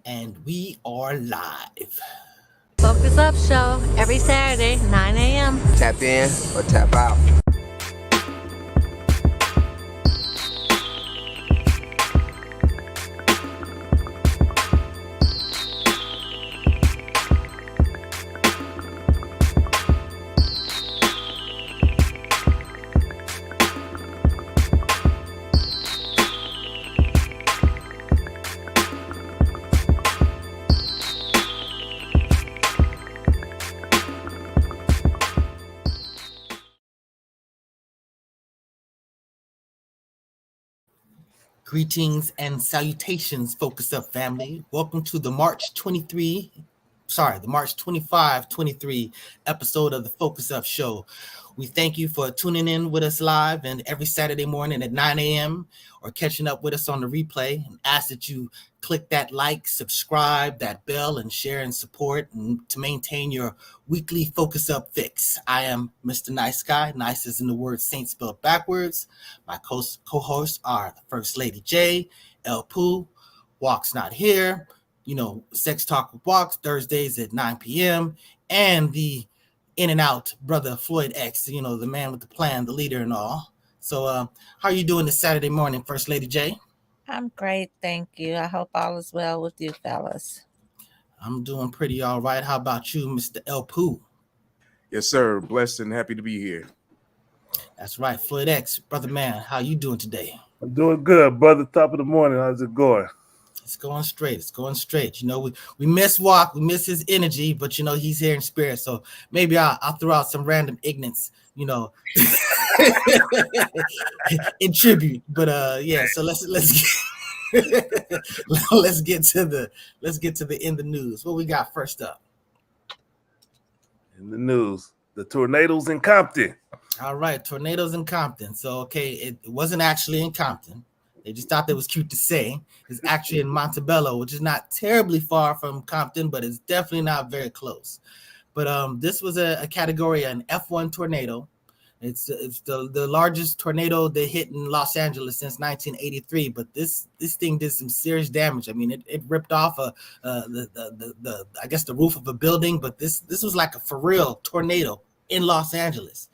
And we are live. Focus Up Show every Saturday, 9 a.m. Tap in or tap out. Greetings and salutations, Focus Up family. Welcome to the March 25, 23 episode of the Focus Up Show. We thank you for tuning in with us live and every Saturday morning at 9 a.m. or catching up with us on the replay, and ask that you click that like, subscribe, that bell, and share and support and to maintain your weekly Focus Up fix. I am Mr. Nice Guy. Nice is in the word Saint spelled backwards. My co-hosts are the First Lady J, El Pooh, Walk's not here, Sex Talk with Walks, Thursdays at 9 p.m., and the in and out brother Floyd X, the man with the plan, the leader and all. So how are you doing this Saturday morning, First Lady J? I'm great, thank you. I hope all is well with you fellas. I'm doing pretty all right. How about you, Mr. El Pooh? Yes, sir. Blessed and happy to be here. That's right, Floyd X, brother man. How you doing today? I'm doing good, brother. Top of the morning. How's it going? It's going straight. It's going straight. We miss Walk. We miss his energy, but he's here in spirit. So maybe I'll throw out some random ignorance, in tribute. But yeah. So let's let's get to the in the news. What we got first up? In the news, the tornadoes in Compton. All right, tornadoes in Compton. So okay, it wasn't actually in Compton. They just thought that was cute to say. It's actually in Montebello, which is not terribly far from Compton, but it's definitely not very close. But this was a category, an F1 tornado. It's the largest tornado that hit in Los Angeles since 1983. But this thing did some serious damage. I mean, it ripped off the I guess the roof of a building. But this was like a for real tornado in Los Angeles.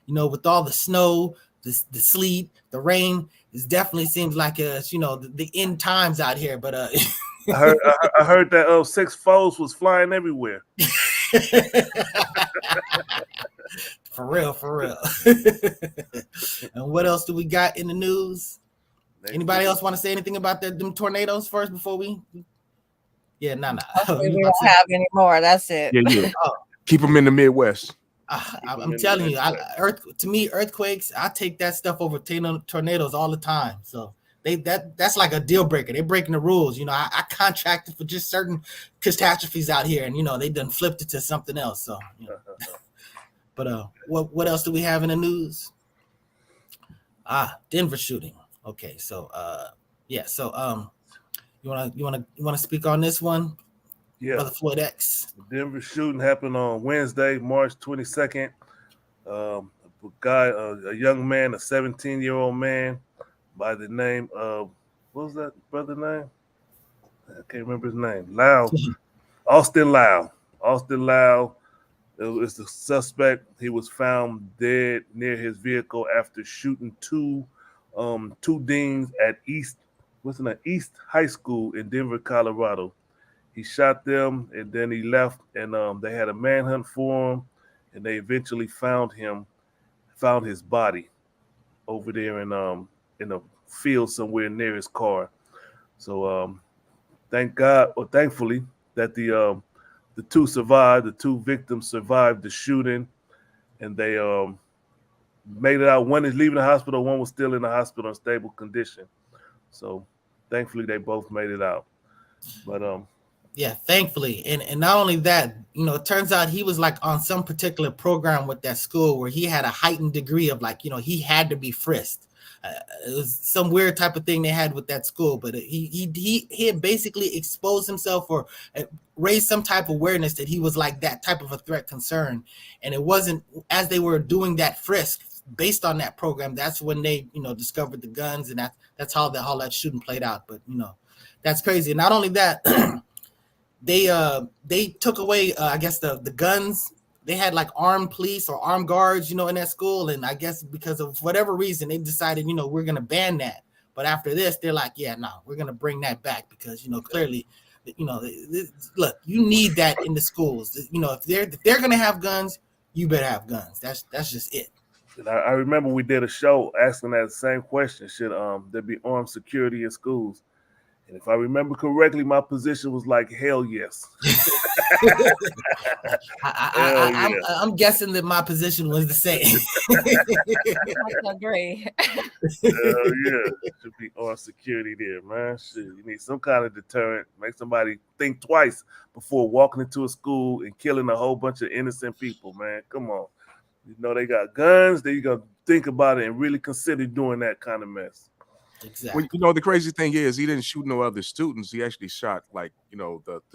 With all the snow, the sleet, the rain. It definitely seems like the end times out here. But I heard that 6 foes was flying everywhere. For real. And what else do we got in the news? Anybody else want to say anything about them tornadoes first before we? Yeah, no. We don't have any more. That's it. Yeah. Keep them in the Midwest. I'm telling you, to me, earthquakes, I take that stuff over tornadoes all the time. So that's like a deal breaker. They're breaking the rules. I contracted for just certain catastrophes out here, and they done flipped it to something else. So, but what else do we have in the news? Denver shooting. Okay, so yeah. So you wanna speak on this one? Yeah. Brother Floyd X. The Denver shooting happened on Wednesday, March 22nd. A young man, a 17-year-old man by the name of, what was that brother's name? I can't remember his name. Austin Lau. It was the suspect. He was found dead near his vehicle after shooting two deans at East High School in Denver, Colorado. He shot them and then he left, and they had a manhunt for him, and they eventually found his body over there in a field somewhere near his car. So thankfully that the two victims survived the shooting, and they made it out. One is leaving the hospital, one was still in the hospital in stable condition. So thankfully they both made it out. But yeah, thankfully. And not only that, it turns out he was like on some particular program with that school where he had a heightened degree of he had to be frisked. It was some weird type of thing they had with that school, but he had basically exposed himself or raised some type of awareness that he was like that type of a threat concern. And it wasn't as they were doing that frisk based on that program, that's when they, discovered the guns, and that's how that shooting played out. But, that's crazy. And not only that, they took away I guess the guns. They had like armed police or armed guards, in that school, and I guess because of whatever reason they decided, we're gonna ban that. But after this, they're like, yeah, no, we're gonna bring that back because clearly, look, you need that in the schools. If they're gonna have guns, you better have guns. That's just it. And I remember we did a show asking that same question: should there be armed security in schools? And if I remember correctly, my position was like, hell yes. I'm guessing that my position was the same. I agree. Hell yeah. Should be armed security there, man. Shit, you need some kind of deterrent. Make somebody think twice before walking into a school and killing a whole bunch of innocent people, man. Come on. They got guns. Then you got to think about it and really consider doing that kind of mess. Exactly. Well, the crazy thing is he didn't shoot no other students. He actually shot the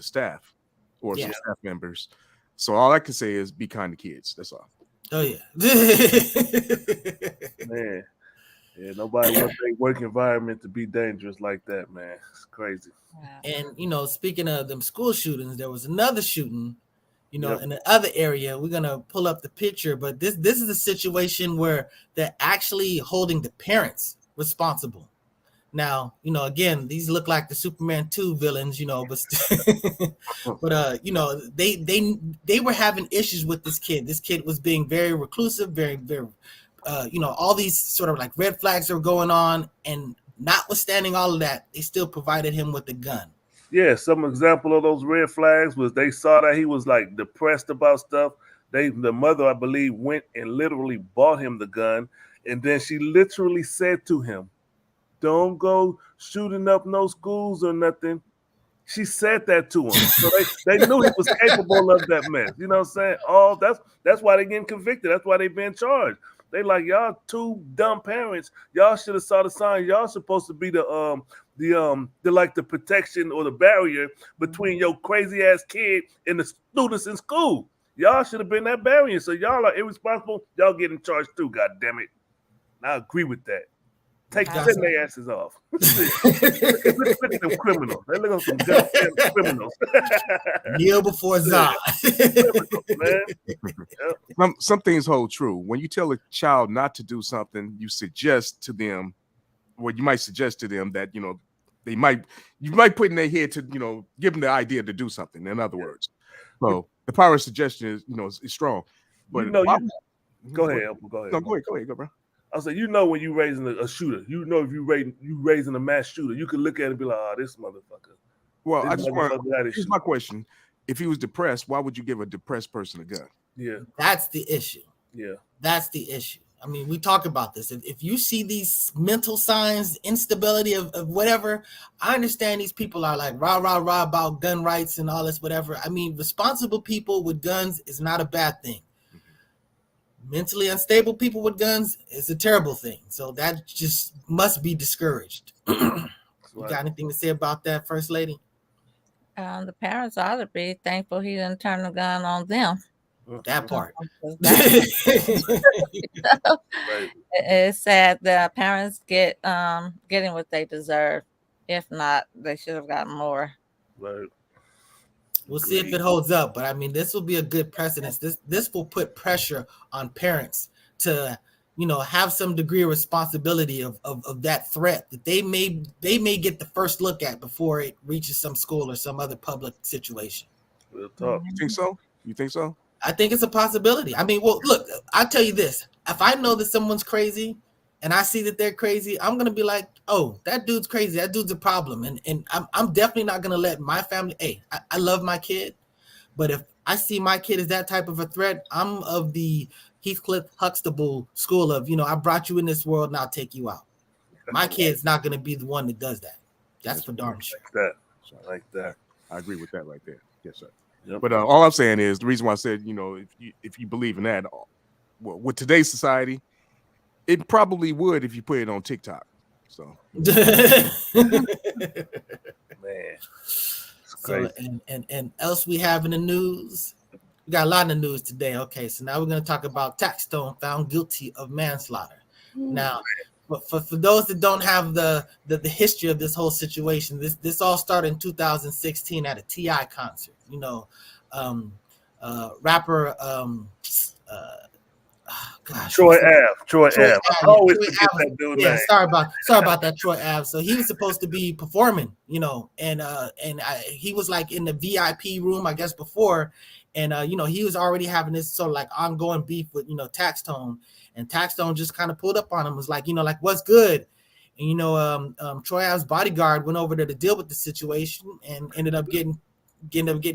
staff or some staff members. So all I can say is be kind to kids. That's all. Oh yeah. Man. Yeah, nobody wants their work environment to be dangerous like that, man. It's crazy. And speaking of them school shootings, there was another shooting, in the other area. We're gonna pull up the picture, but this is a situation where they're actually holding the parents responsible. Now, again, these look like the Superman 2 villains, but they were having issues with this kid. This kid was being very reclusive, very, very, all these sort of like red flags that were going on, and notwithstanding all of that, they still provided him with a gun. Yeah, some example of those red flags was they saw that he was like depressed about stuff. The mother, I believe, went and literally bought him the gun, and then she literally said to him, "Don't go shooting up no schools or nothing." She said that to him. So they knew he was capable of that mess. You know what I'm saying? Oh, that's why they getting convicted. That's why they being charged. They like, y'all two dumb parents. Y'all should have saw the sign. Y'all supposed to be the like the protection or the barrier between your crazy ass kid and the students in school. Y'all should have been that barrier. So y'all are irresponsible. Y'all getting charged too. God damn it. And I agree with that. Send their asses off. Look at them criminals. They look like some goddamn criminals. Kneel before Zod. Some things hold true. When you tell a child not to do something, you suggest to them, you might suggest to them that you might put in their head to give them the idea to do something. In other words, so the power of suggestion is strong. But go ahead, Uncle. Go ahead. No, go ahead, go, bro. I said, when you raising a shooter, if you raising a mass shooter, you can look at it and be like, oh, this motherfucker. Well, here's my question. If he was depressed, why would you give a depressed person a gun? Yeah. That's the issue. Yeah. That's the issue. I mean, we talk about this. If you see these mental signs, instability of whatever, I understand these people are like rah, rah, rah about gun rights and all this, whatever. I mean, responsible people with guns is not a bad thing. Mentally unstable people with guns is a terrible thing. So that just must be discouraged. You got anything to say about that, First Lady? The parents ought to be thankful he didn't turn the gun on them. That part. It's sad that parents getting what they deserve. If not, they should have gotten more. Right. We'll see if it holds up, but I mean, this will be a good precedent. This will put pressure on parents to, have some degree of responsibility of that threat that they may get the first look at before it reaches some school or some other public situation. Real talk. You think so? I think it's a possibility. I mean, well, look, I'll tell you this: if I know that someone's crazy and I see that they're crazy, I'm gonna be like, oh, that dude's crazy. That dude's a problem. And I'm definitely not gonna let my family. Hey, I love my kid, but if I see my kid as that type of a threat, I'm of the Heathcliff Huxtable school of, I brought you in this world and I'll take you out. My kid's not gonna be the one that does that. That's for darn sure. Like that. I agree with that right there. Yes, sir. Yep. But all I'm saying is the reason why I said, if you believe in that, well, with today's society, it probably would if you put it on TikTok. So, man, so and else we have in the news. We got a lot of news today. Okay, so now we're going to talk about Xxxtentacion found guilty of manslaughter. Now, for those that don't have the history of this whole situation, this all started in 2016 at a T.I. concert. You know, rapper gosh, Troy Ave. Troy I Ave. always Troy forget Ave. that dude's Yeah, name. sorry about that, Troy Ave. So he was supposed to be performing, you know, and he was like in the VIP room, I guess, before, and you know, he was already having this sort of like ongoing beef with, you know, Taxstone, and Taxstone just kind of pulled up on him, was like, you know, like, what's good? And you know, Troy Ave's bodyguard went over there to deal with the situation and ended up getting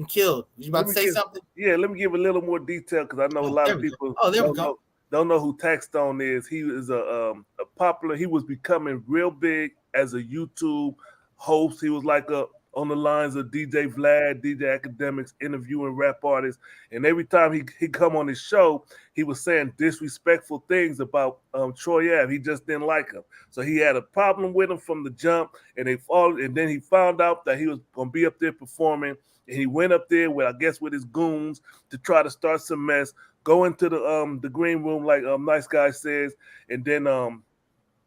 killed. You about to say something? Yeah, let me give a little more detail because I know a lot of people don't know who Taxstone is. He is a popular. He was becoming real big as a YouTube host. He was like on the lines of DJ Vlad, DJ Academics, interviewing rap artists. And every time he come on his show, he was saying disrespectful things about Troy Ave. He just didn't like him. So he had a problem with him from the jump. And then he found out that he was going to be up there performing. And he went up there with, I guess, with his goons to try to start some mess, go into the green room like Nice Guy says. And then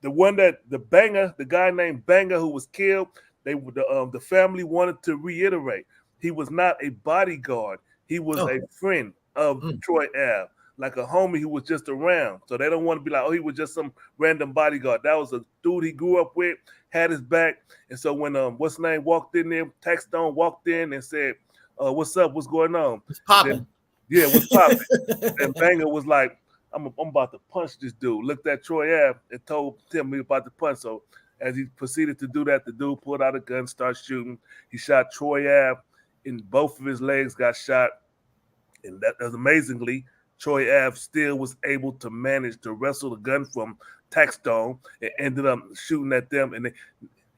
the guy named Banger who was killed, the family wanted to reiterate he was not a bodyguard. He was a friend of Troy Ave, like a homie who was just around. So they don't want to be like, oh, he was just some random bodyguard. That was a dude he grew up with, had his back. And so when what's his name walked in there, Taxstone walked in and said, what's up? What's going on? It's popping. Yeah, what's popping? And Banger was like, I'm about to punch this dude. Looked at Troy Ave and told him he was about to punch. So as he proceeded to do that, the dude pulled out a gun, started shooting. He shot Troy Ave in both of his legs, got shot. And that amazingly, Troy Ave still was able to manage to wrestle the gun from Taxstone and ended up shooting at them. And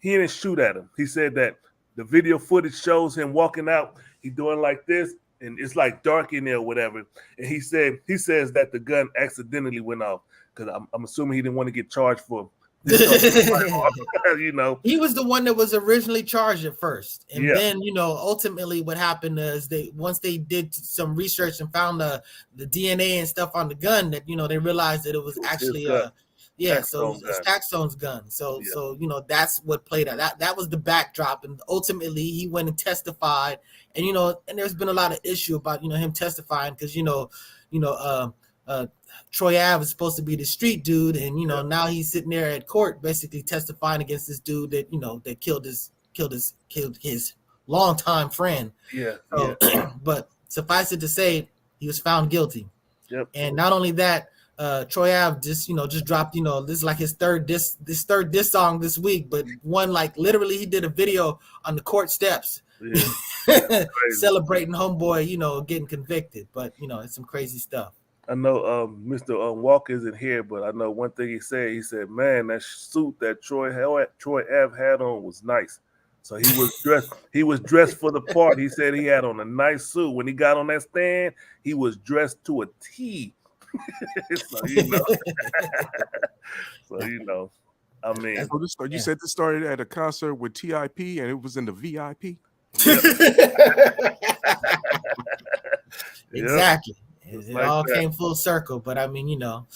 he didn't shoot at him. He said that the video footage shows him walking out. He doing like this, and it's like dark in there or whatever. And he says that the gun accidentally went off because I'm assuming he didn't want to get charged for. You know, he was the one that was originally charged at first, and then, you know, ultimately what happened is once they did some research and found the DNA and stuff on the gun, that, you know, they realized that it was actually so it's Taxstone's gun. So you know, that's what played out. That was the backdrop, and ultimately he went and testified, and you know, and there's been a lot of issue about, you know, him testifying because Troy Ave was supposed to be the street dude, and you know, now he's sitting there at court basically testifying against this dude that, you know, that killed his longtime friend. But suffice it to say, he was found guilty. And not only that, Troy Ave just dropped, you know, this is like his third diss song this week, but one, like, literally he did a video on the court steps celebrating homeboy, you know, getting convicted. But you know, it's some crazy stuff. I know Mr. Walker isn't here, but I know one thing he said, man, that suit that Troy Ave had on was nice. So he was dressed for the part. He said he had on a nice suit. When he got on that stand, he was dressed to a T. So you know. I mean, you said this started at a concert with TIP and it was in the VIP. Exactly. It all came full circle, but I mean, you know,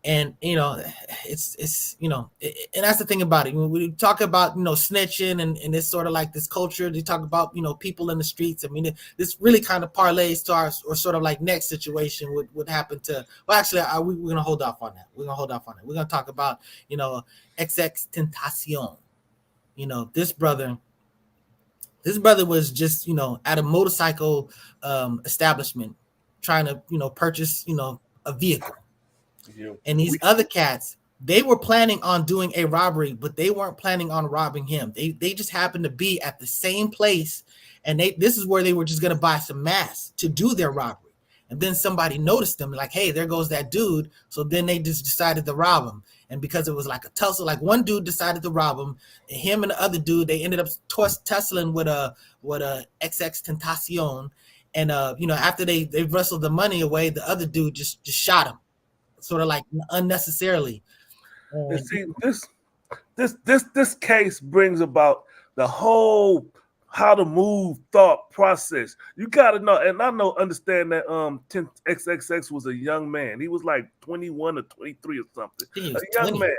and you know, it's you know, and that's the thing about it. When we talk about, you know, snitching and it's sort of like this culture, they talk about, you know, people in the streets. I mean, this really kind of parlays to our, or sort of like next situation would happen to. Well, actually, we're gonna hold off on that. We're gonna talk about, you know, Xxxtentacion. You know, this brother was just, you know, at a motorcycle establishment, trying to, you know, purchase, you know, a vehicle. And these other cats, they were planning on doing a robbery, but they weren't planning on robbing him. They just happened to be at the same place, and this is where they were just going to buy some masks to do their robbery. And then somebody noticed them, like, hey, there goes that dude. So then they just decided to rob him. And because it was like a tussle, like one dude decided to rob him, and him and the other dude, they ended up tussling with a Xxxtentacion. And you know, after they wrestled the money away, the other dude just shot him, sort of like unnecessarily. And see, this case brings about the whole how to move thought process. You gotta know, and understand that XXX was a young man. He was like 21 or 23 or something. A young man.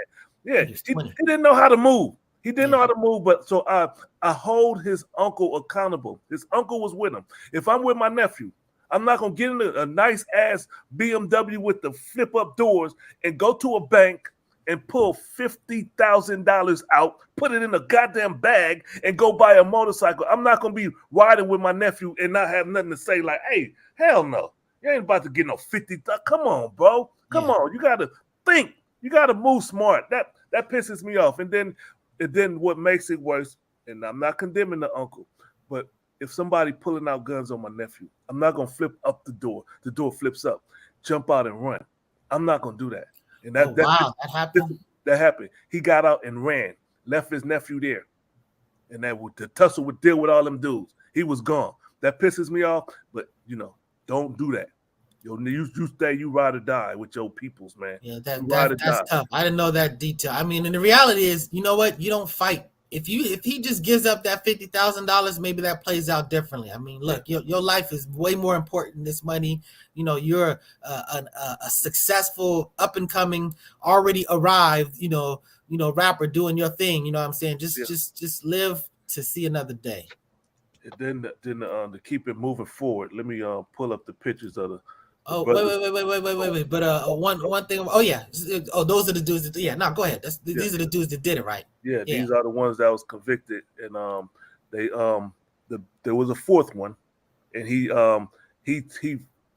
Yeah, He was he 20. didn't know how to move. He didn't know Yeah. how to move, but so I hold his uncle accountable. His uncle was with him. If I'm with my nephew, I'm not gonna get in a nice ass BMW with the flip up doors and go to a bank and pull $50,000 out, put it in a goddamn bag, and go buy a motorcycle. I'm not gonna be riding with my nephew and not have nothing to say. Like, hey, hell no, you ain't about to get no 50. Come on, bro. Come Yeah. on, you gotta think. You gotta move smart. That pisses me off. And then what makes it worse, and I'm not condemning the uncle, but if somebody pulling out guns on my nephew, I'm not gonna flip up the door. The door flips up, jump out and run. I'm not gonna do that. And Oh, wow, that happened. that happened. He got out and ran, left his nephew there, and the tussle would deal with all them dudes. He was gone. That pisses me off. But don't do that. You stay, you ride or die with your peoples, man. Yeah, You ride or that's die. tough. I didn't know that detail. I mean, and the reality is, you know what? You don't fight. If he just gives up that $50,000, maybe that plays out differently. I mean, look, your life is way more important than this money. You're a successful, up and coming, already arrived, rapper doing your thing. You know what I'm saying? Just live to see another day. And then to keep it moving forward, let me pull up the pictures of the Oh, brothers. wait. But one thing. Oh yeah. Oh, those are the dudes that. Yeah. No, go ahead. These are the dudes that did it, right? Yeah, these are the ones that was convicted, and there was a fourth one, and he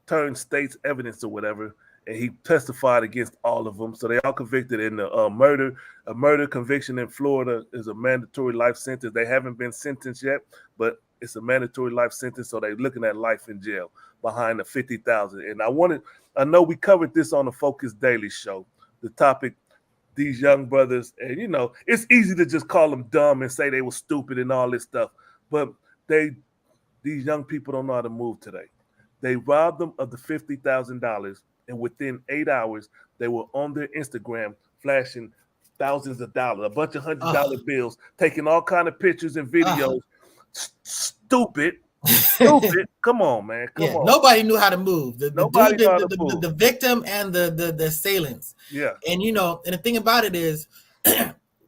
turned state's evidence or whatever, and he testified against all of them. So they all convicted in the murder. A murder conviction in Florida is a mandatory life sentence. They haven't been sentenced yet, but it's a mandatory life sentence. So they're looking at life in jail behind the 50,000. And I know we covered this on the Focus Daily show. The topic. These young brothers, and it's easy to just call them dumb and say they were stupid and all this stuff, but these young people don't know how to move today. They robbed them of the $50,000, and within 8 hours, they were on their Instagram flashing thousands of dollars, a bunch of $100 bills, taking all kind of pictures and videos. Stupid. Come on, man. Come on. Nobody knew how to move. Nobody knew how to move. The victim and the assailants. Yeah. And and the thing about it is,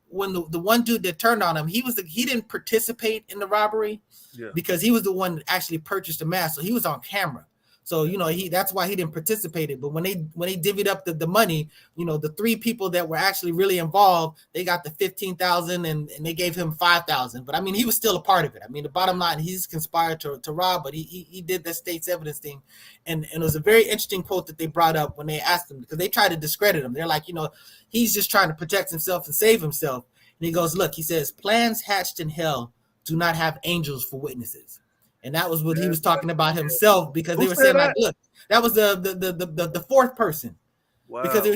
when the one dude that turned on him, he didn't participate in the robbery, because he was the one that actually purchased the mask, so he was on camera. So that's why he didn't participate. But when they divvied up the money, the three people that were actually really involved, they got the 15,000 and they gave him 5,000. But I mean, he was still a part of it. I mean, the bottom line, he's conspired to rob, but he did the state's evidence thing. And it was a very interesting quote that they brought up when they asked him, because they tried to discredit him. They're like, he's just trying to protect himself and save himself. And he goes, look, he says, plans hatched in hell do not have angels for witnesses. And that was what he was talking about himself, because they were saying, like, look, that was the fourth person. Wow. Because they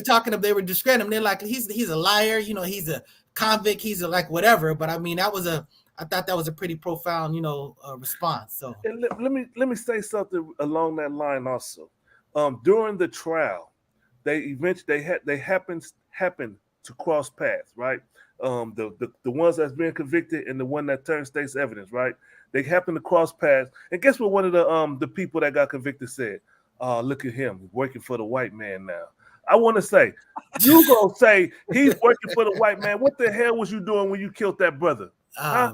were discrediting him. They're like, he's a liar, he's a convict, he's a like whatever. But I mean, I thought that was a pretty profound, response. So and let me say something along that line also. During the trial, they happened to cross paths, right? The ones that's been convicted and the one that turned state's evidence, right? They happened to cross paths, and guess what? One of the people that got convicted said, "Look at him, working for the white man now." I want to say, you gonna say he's working for the white man? What the hell was you doing when you killed that brother? Man,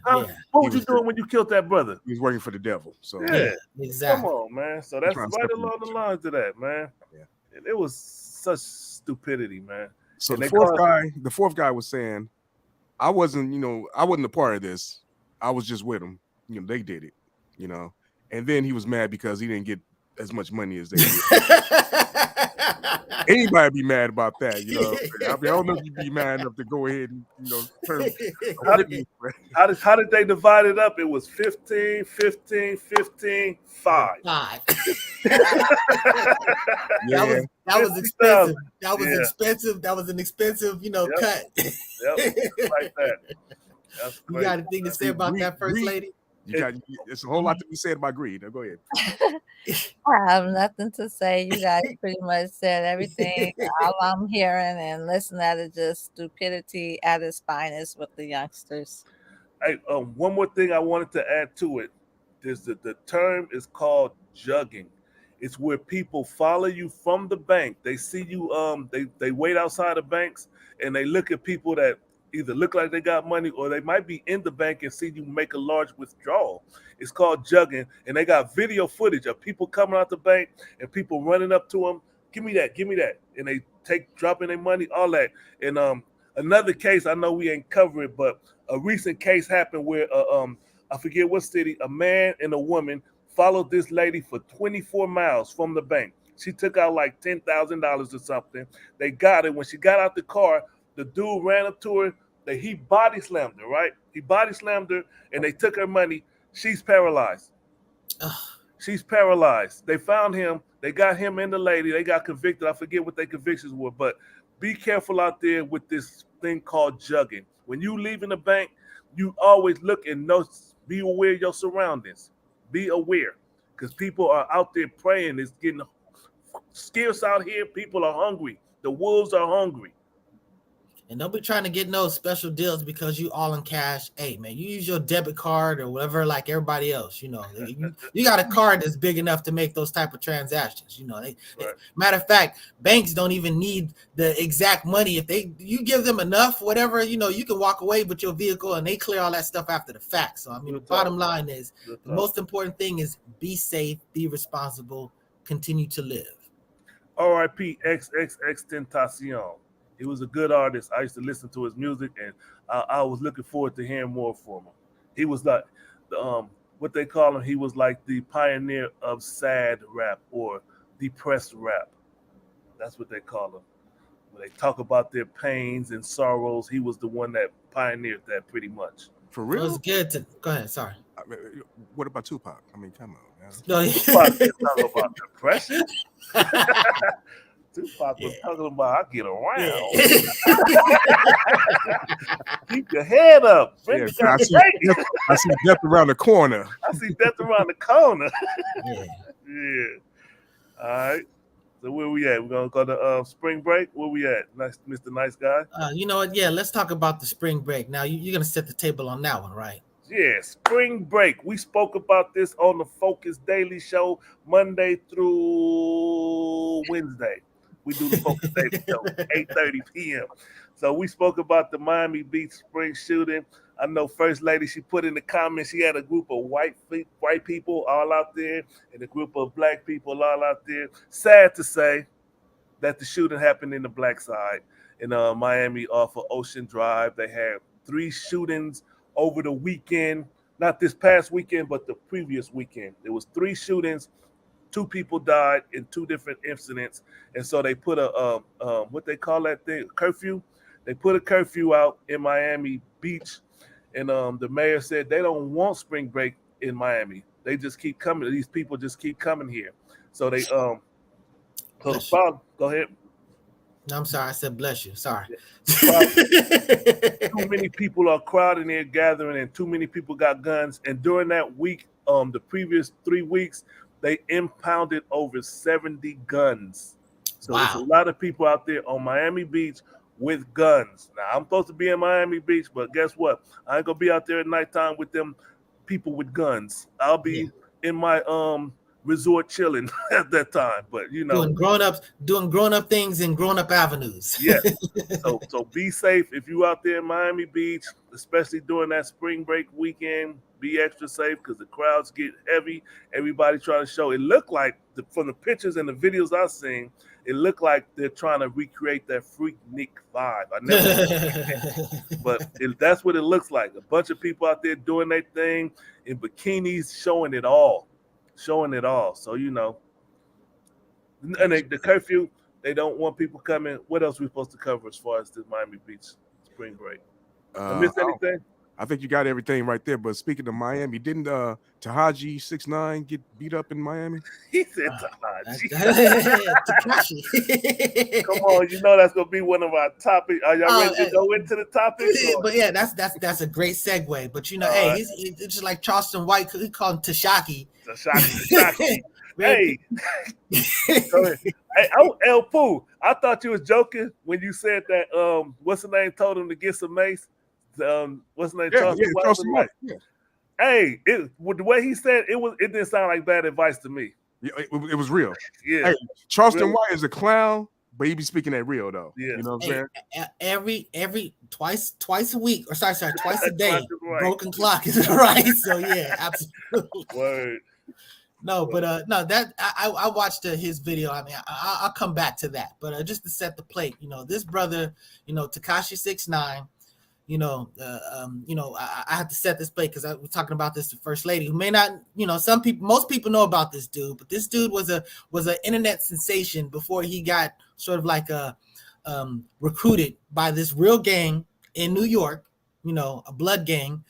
what was you doing when you killed that brother? He was working for the devil. So yeah, exactly. Come on, man. So that's right along the lines of that, man. Yeah, and it was such stupidity, man. So the fourth guy was saying, I wasn't a part of this. I was just with them. They did it, and then he was mad because he didn't get as much money as they did. Anybody be mad about that, I mean, I don't know if you'd be mad enough to go ahead and, turn. How did they divide it up? It was 15, 15, 15, 5. That was expensive. That was expensive. That was an expensive, cut. Yep, like that. That's you got anything to say about that, First Lady? It's a whole lot to be said about greed. Now go ahead. I have nothing to say. You guys pretty much said everything. All I'm hearing and listening at is just stupidity at its finest with the youngsters. Hey, one more thing I wanted to add to it. There's the term is called jugging. It's where people follow you from the bank. They see you. They wait outside of banks and they look at people that either look like they got money or they might be in the bank and see you make a large withdrawal. It's called jugging, and they got video footage of people coming out the bank and people running up to them, give me that, and they dropping their money, all that. And another case, I know we ain't cover it, but a recent case happened where I forget what city, a man and a woman followed this lady for 24 miles from the bank. She took out like $10,000 or something. They got it. When she got out the car, the dude ran up to her. He body slammed her, right? He body slammed her, and they took her money. She's paralyzed. She's paralyzed. They found him. They got him and the lady. They got convicted. I forget what their convictions were, but be careful out there with this thing called jugging. When you leave in the bank, you always look and know, be aware of your surroundings. Be aware, because people are out there praying. It's getting scarce out here. People are hungry. The wolves are hungry. And don't be trying to get no special deals because you all in cash. Hey, man, you use your debit card or whatever like everybody else. You know, you got a card that's big enough to make those type of transactions. You know, right. Matter of fact, banks don't even need the exact money. If you give them enough, whatever, you know, you can walk away with your vehicle and they clear all that stuff after the fact. So, I mean, the bottom line is the most important thing is be safe, be responsible, continue to live. R.I.P. Xxxtentacion. He was a good artist. I used to listen to his music, and I was looking forward to hearing more from him. He was like what they call him. He was like the pioneer of sad rap or depressed rap. That's what they call him. When they talk about their pains and sorrows, he was the one that pioneered that pretty much. For real? It was good to go ahead. Sorry. I mean, what about Tupac? I mean, come on, man. No, Tupac didn't talk about depression. Tupac was talking about, I get around. Keep your head up. Yeah, I see death around the corner. I see death around the corner. Yeah. All right. So where we at? We're going to go to spring break? Where we at? Nice, Mr. Nice Guy. You know what? Yeah, let's talk about the spring break. Now, you're going to set the table on that one, right? Yeah, spring break. We spoke about this on the Focus Daily Show Monday through Wednesday. We do the Focus Daily Show, 8:30 p.m. So we spoke about the Miami Beach spring shooting. I know First Lady, she put in the comments, she had a group of white people all out there and a group of black people all out there. Sad to say that the shooting happened in the black side in Miami off of Ocean Drive. They had 3 shootings over the weekend, not this past weekend, but the previous weekend. There was 3 shootings. 2 people died in 2 different incidents, and so they put a what they call that thing, curfew. They put a curfew out in Miami Beach, and the mayor said they don't want spring break in Miami. They just keep coming. These people just keep coming here. So they so the go ahead. No, I'm sorry. I said bless you. Sorry. Too many people are crowding there, gathering, and too many people got guns. And during that week, the previous 3 weeks, they impounded over 70 guns. So There's a lot of people out there on Miami Beach with guns. Now, I'm supposed to be in Miami Beach, but guess what? I ain't going to be out there at nighttime with them people with guns. I'll be in my resort chilling at that time. But, you know. Doing grown-up things in grown-up avenues. Yes. So be safe if you out there in Miami Beach, especially during that spring break weekend. Be extra safe because the crowds get heavy. Everybody trying to show. It looked like, from the pictures and the videos I've seen, it looked like they're trying to recreate that Freaknik vibe. I never but that's what it looks like. A bunch of people out there doing their thing in bikinis, showing it all. So, you know. And the curfew, they don't want people coming. What else are we supposed to cover as far as the Miami Beach spring break? I missed anything? I think you got everything right there. But speaking of Miami, didn't Tahaji 6ix9ine get beat up in Miami? He said Tahaji. Come on, you know that's gonna be one of our topics. Are y'all ready to go into the topics? But yeah, that's a great segue. But you know, hey, he's just like Charleston White. He called him Tashaki. Tashaki. Hey, hey, El Pooh. I thought you was joking when you said that. What's the name? Told him to get some mace. What's the name? Charleston White. Yeah. Hey, the way he said it didn't sound like bad advice to me. Yeah, it was real. Yeah, hey, Charleston White is a clown, But he be speaking that real though. Yeah. You know what I'm saying? Every twice a week, or sorry, twice a Twice day. is right. Broken clock is right. So yeah, absolutely. Word. No, but no, that I watched his video. I mean, I'll come back to that, but just to set the plate, this brother, Tekashi 6ix9ine, I have to set this plate because I was talking about this to First Lady, who may not, most people know about this dude, but this dude was an internet sensation before he got sort of like recruited by this real gang in New York, a blood gang.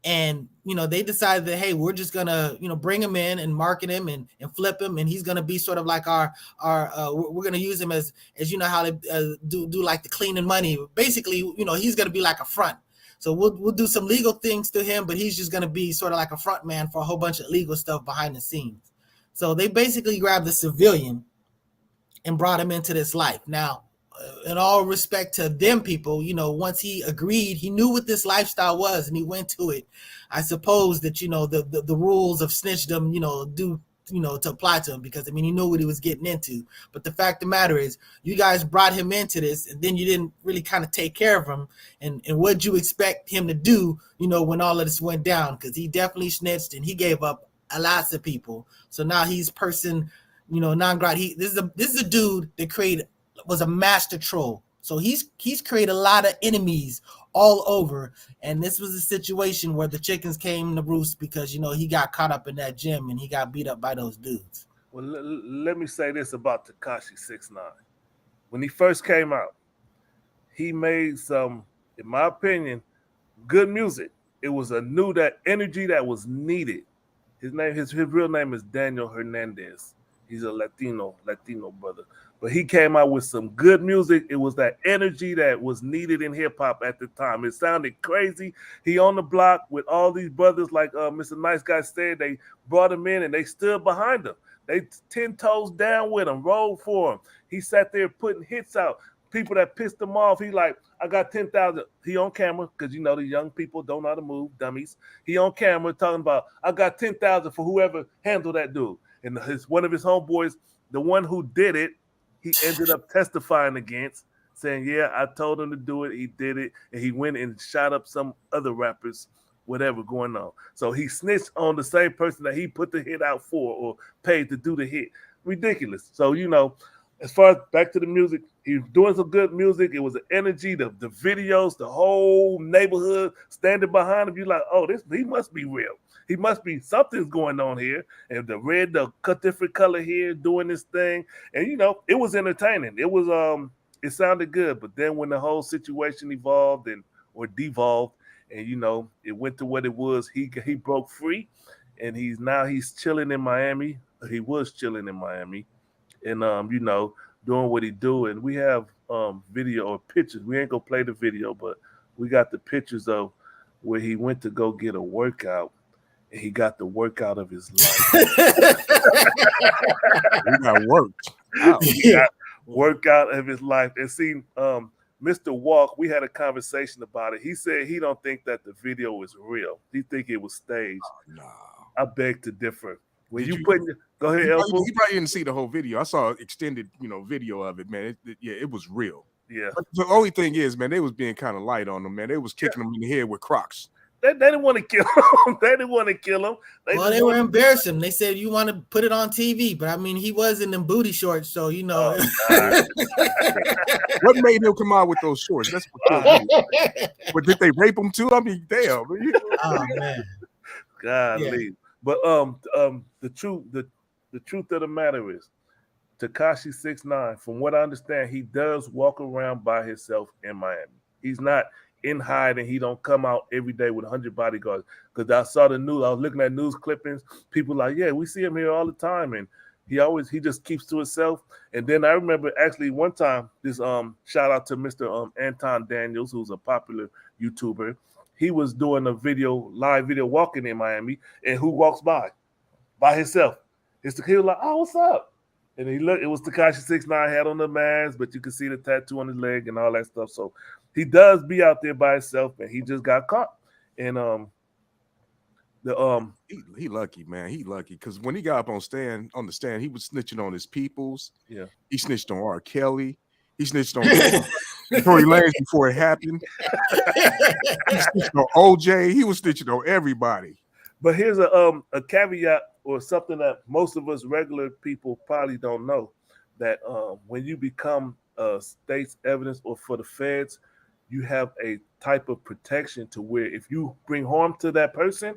And they decided that, hey, we're just gonna bring him in and market him and flip him, and he's gonna be sort of like our we're gonna use him as how they do like the cleaning money. Basically, he's gonna be like a front. So we'll do some legal things to him, but he's just gonna be sort of like a front man for a whole bunch of legal stuff behind the scenes. So they basically grabbed the civilian and brought him into this life. Now, in all respect to them people, once he agreed, he knew what this lifestyle was and he went to it. I suppose that, the rules of snitchdom, do, to apply to him, because I mean, he knew what he was getting into. But the fact of the matter is, you guys brought him into this and then you didn't really kind of take care of him. And what'd you expect him to do, when all of this went down? Because he definitely snitched and he gave up a lot of people. So now he's person, non grata. This is a dude that was a master troll. So he's created a lot of enemies all over. And this was a situation where the chickens came to roost because, he got caught up in that gym and he got beat up by those dudes. Well, let me say this about Tekashi 6ix9ine. When he first came out, he made some, in my opinion, good music. It was that energy that was needed. His real name is Daniel Hernandez. He's a Latino brother. But he came out with some good music. It was that energy that was needed in hip-hop at the time. It sounded crazy. He on the block with all these brothers, like Mr. Nice Guy said. They brought him in and they stood behind him. They 10 toes down with him, rolled for him. He sat there putting hits out. People that pissed him off, he like, I got 10,000. He on camera, because the young people don't know how to move, dummies. He on camera talking about, I got 10,000 for whoever handled that dude. And one of his homeboys, the one who did it, he ended up testifying against, saying, yeah, I told him to do it. He did it. And he went and shot up some other rappers, whatever going on. So he snitched on the same person that he put the hit out for or paid to do the hit. Ridiculous. So, as far as back to the music, he was doing some good music. It was the energy, the videos, the whole neighborhood standing behind him. You're like, oh, he must be real. He must be, something's going on here. And the cut different color here, doing this thing. And, it was entertaining. It was, it sounded good. But then when the whole situation evolved or devolved and, it went to what it was, he broke free. And he's chilling in Miami. He was chilling in Miami. And, doing what he do. And we have video or pictures. We ain't going to play the video, but we got the pictures of where he went to go get a workout. And he got the workout of his life. He got worked out. He got workout of his life. And see, Mr. Walk, we had a conversation about it. He said he don't think that the video is real. He think it was staged. Oh, no. I beg to differ. When Did you put go ahead, he Elfo. probably didn't see the whole video. I saw extended, video of it, man. It was real. Yeah. But the only thing is, man, they was being kind of light on him, man. They was kicking him in the head with Crocs. They didn't want to kill him. They didn't want to kill him. They were embarrassing him. They said, you want to put it on TV. But I mean, he was in them booty shorts. So, Oh, What made him come out with those shorts? That's what killed me. But did they rape him too? I mean, damn. Oh, man. Golly. Yeah. But the truth of the matter is, Tekashi 6ix9ine, from what I understand, he does walk around by himself in Miami. He's not in hiding. He don't come out every day with 100 bodyguards. Because I saw the news. I was looking at news clippings. People like, yeah, we see him here all the time. And he just keeps to himself. And then I remember actually one time, this shout out to Mr. Anton Daniels, who's a popular YouTuber. He was doing a live video walking in Miami, and who walks by himself? He was like, oh, what's up? And he looked, it was Tekashi 6ix9ine, had on the mask, but you could see the tattoo on his leg and all that stuff. So he does be out there by himself, and he just got caught. And he lucky, man. He lucky because when he got up on the stand, he was snitching on his peoples. Yeah, he snitched on R. Kelly. He snitched on Tory Lanez before it happened. He snitched on OJ. He was snitching on everybody. But here's a caveat or something that most of us regular people probably don't know, that when you become state's evidence or for the feds, you have a type of protection to where if you bring harm to that person,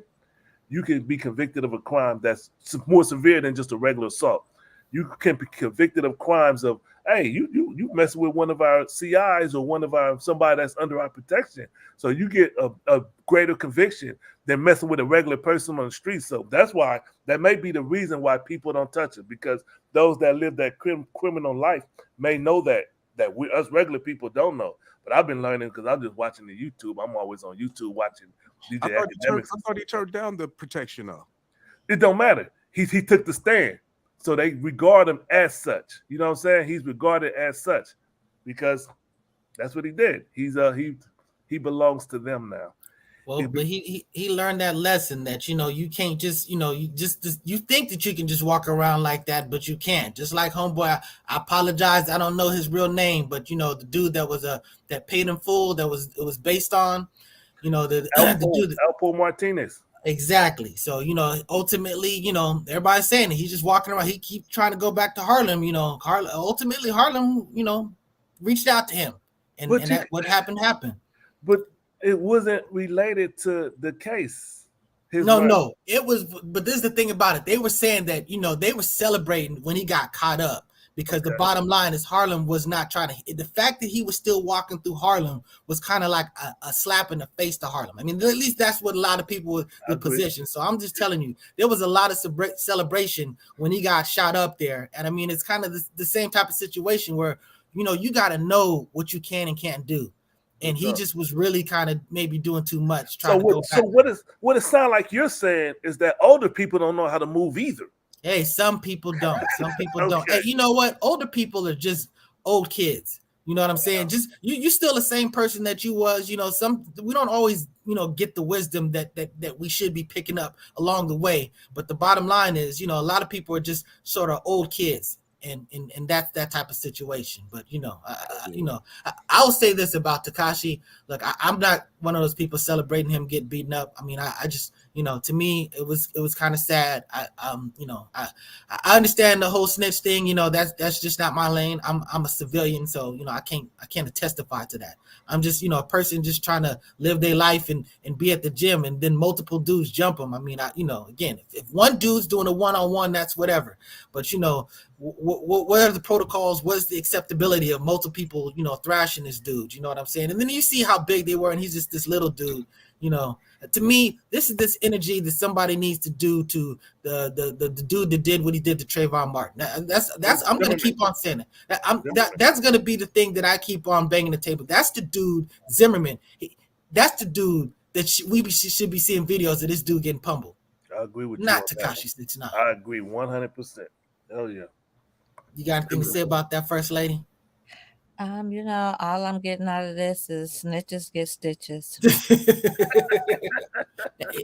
you can be convicted of a crime that's more severe than just a regular assault. You can be convicted of crimes of, hey, you messing with one of our CIs or one of our somebody that's under our protection. So you get a greater conviction than messing with a regular person on the street. So that's why that may be the reason why people don't touch it, because those that live that criminal life may know that we us regular people don't know. But I've been learning because I'm just watching the YouTube. I'm always on YouTube watching DJ Academics. I thought he turned down the protection of. It don't matter. He took the stand. So they regard him as such. You know what I'm saying? He's regarded as such because that's what he did. He's he belongs to them now. Well, but he learned that lesson that, you know, you can't just, you know, you think that you can just walk around like that, but you can't. Just like homeboy, I apologize, I don't know his real name, but you know, the dude that was that paid in full, it was based on, you know, the dude, Alpo Martinez. Exactly. So, you know, ultimately, you know, everybody's saying it. He's just walking around. He keeps trying to go back to Harlem. You know, ultimately, Harlem, you know, reached out to him, and what happened. But it wasn't related to the case. No, it was. But this is the thing about it. They were saying that, you know, they were celebrating when he got caught up. Because the bottom line is Harlem was not trying to. The fact that he was still walking through Harlem was kind of like a slap in the face to Harlem. I mean, at least that's what a lot of people would position. So I'm just telling you, there was a lot of celebration when he got shot up there. And I mean, it's kind of the same type of situation where, you know, you got to know what you can and can't do. And he just was really kind of maybe doing too much. So what it sounds like you're saying is that older people don't know how to move either. Hey, some people don't. Some people don't. Hey, you know what? Older people are just old kids. You know what I'm saying? Just you still the same person that you was. You know, we don't always, you know, get the wisdom that we should be picking up along the way. But the bottom line is, you know, a lot of people are just sort of old kids, and that's that type of situation. But you know, I will say this about Tekashi. Look, I'm not one of those people celebrating him getting beaten up. I mean, I just, you know, to me, it was kind of sad. You know, I understand the whole snitch thing. You know, that's just not my lane. I'm a civilian, so you know, I can't testify to that. I'm just, you know, a person just trying to live their life and be at the gym, and then multiple dudes jump them. I mean, you know, again, if one dude's doing a one-on-one, that's whatever. But you know, what are the protocols? What is the acceptability of multiple people, you know, thrashing this dude? You know what I'm saying? And then you see how big they were, and he's just this little dude. You know, to me, this is this energy that somebody needs to do to the dude that did what he did to Trayvon Martin. That's I'm gonna keep on saying it. That's gonna be the thing that I keep on banging the table. That's the dude, Zimmerman. That's the dude that we should be seeing videos of this dude getting pummeled. I agree with you. Not Tekashi 6ix9ine. I agree 100%. Hell yeah. You got anything to say about that, First Lady? You know, all I'm getting out of this is snitches get stitches.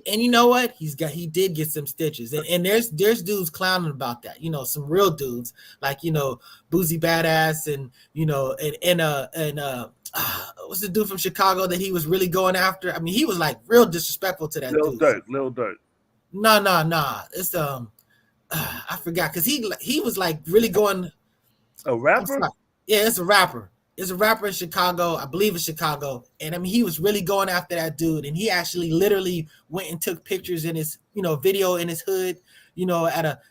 And you know what? He did get some stitches. And there's dudes clowning about that. You know, some real dudes like, you know, Boozy Badass and, you know, and what's the dude from Chicago that he was really going after? I mean, he was like real disrespectful to that dude. Lil Durk. No. It's I forgot, because he was like really going. A rapper? Yeah, it's a rapper. It's a rapper in Chicago. I believe it's Chicago. And I mean, he was really going after that dude. And he actually literally went and took pictures in his, you know, video in his hood, you know, at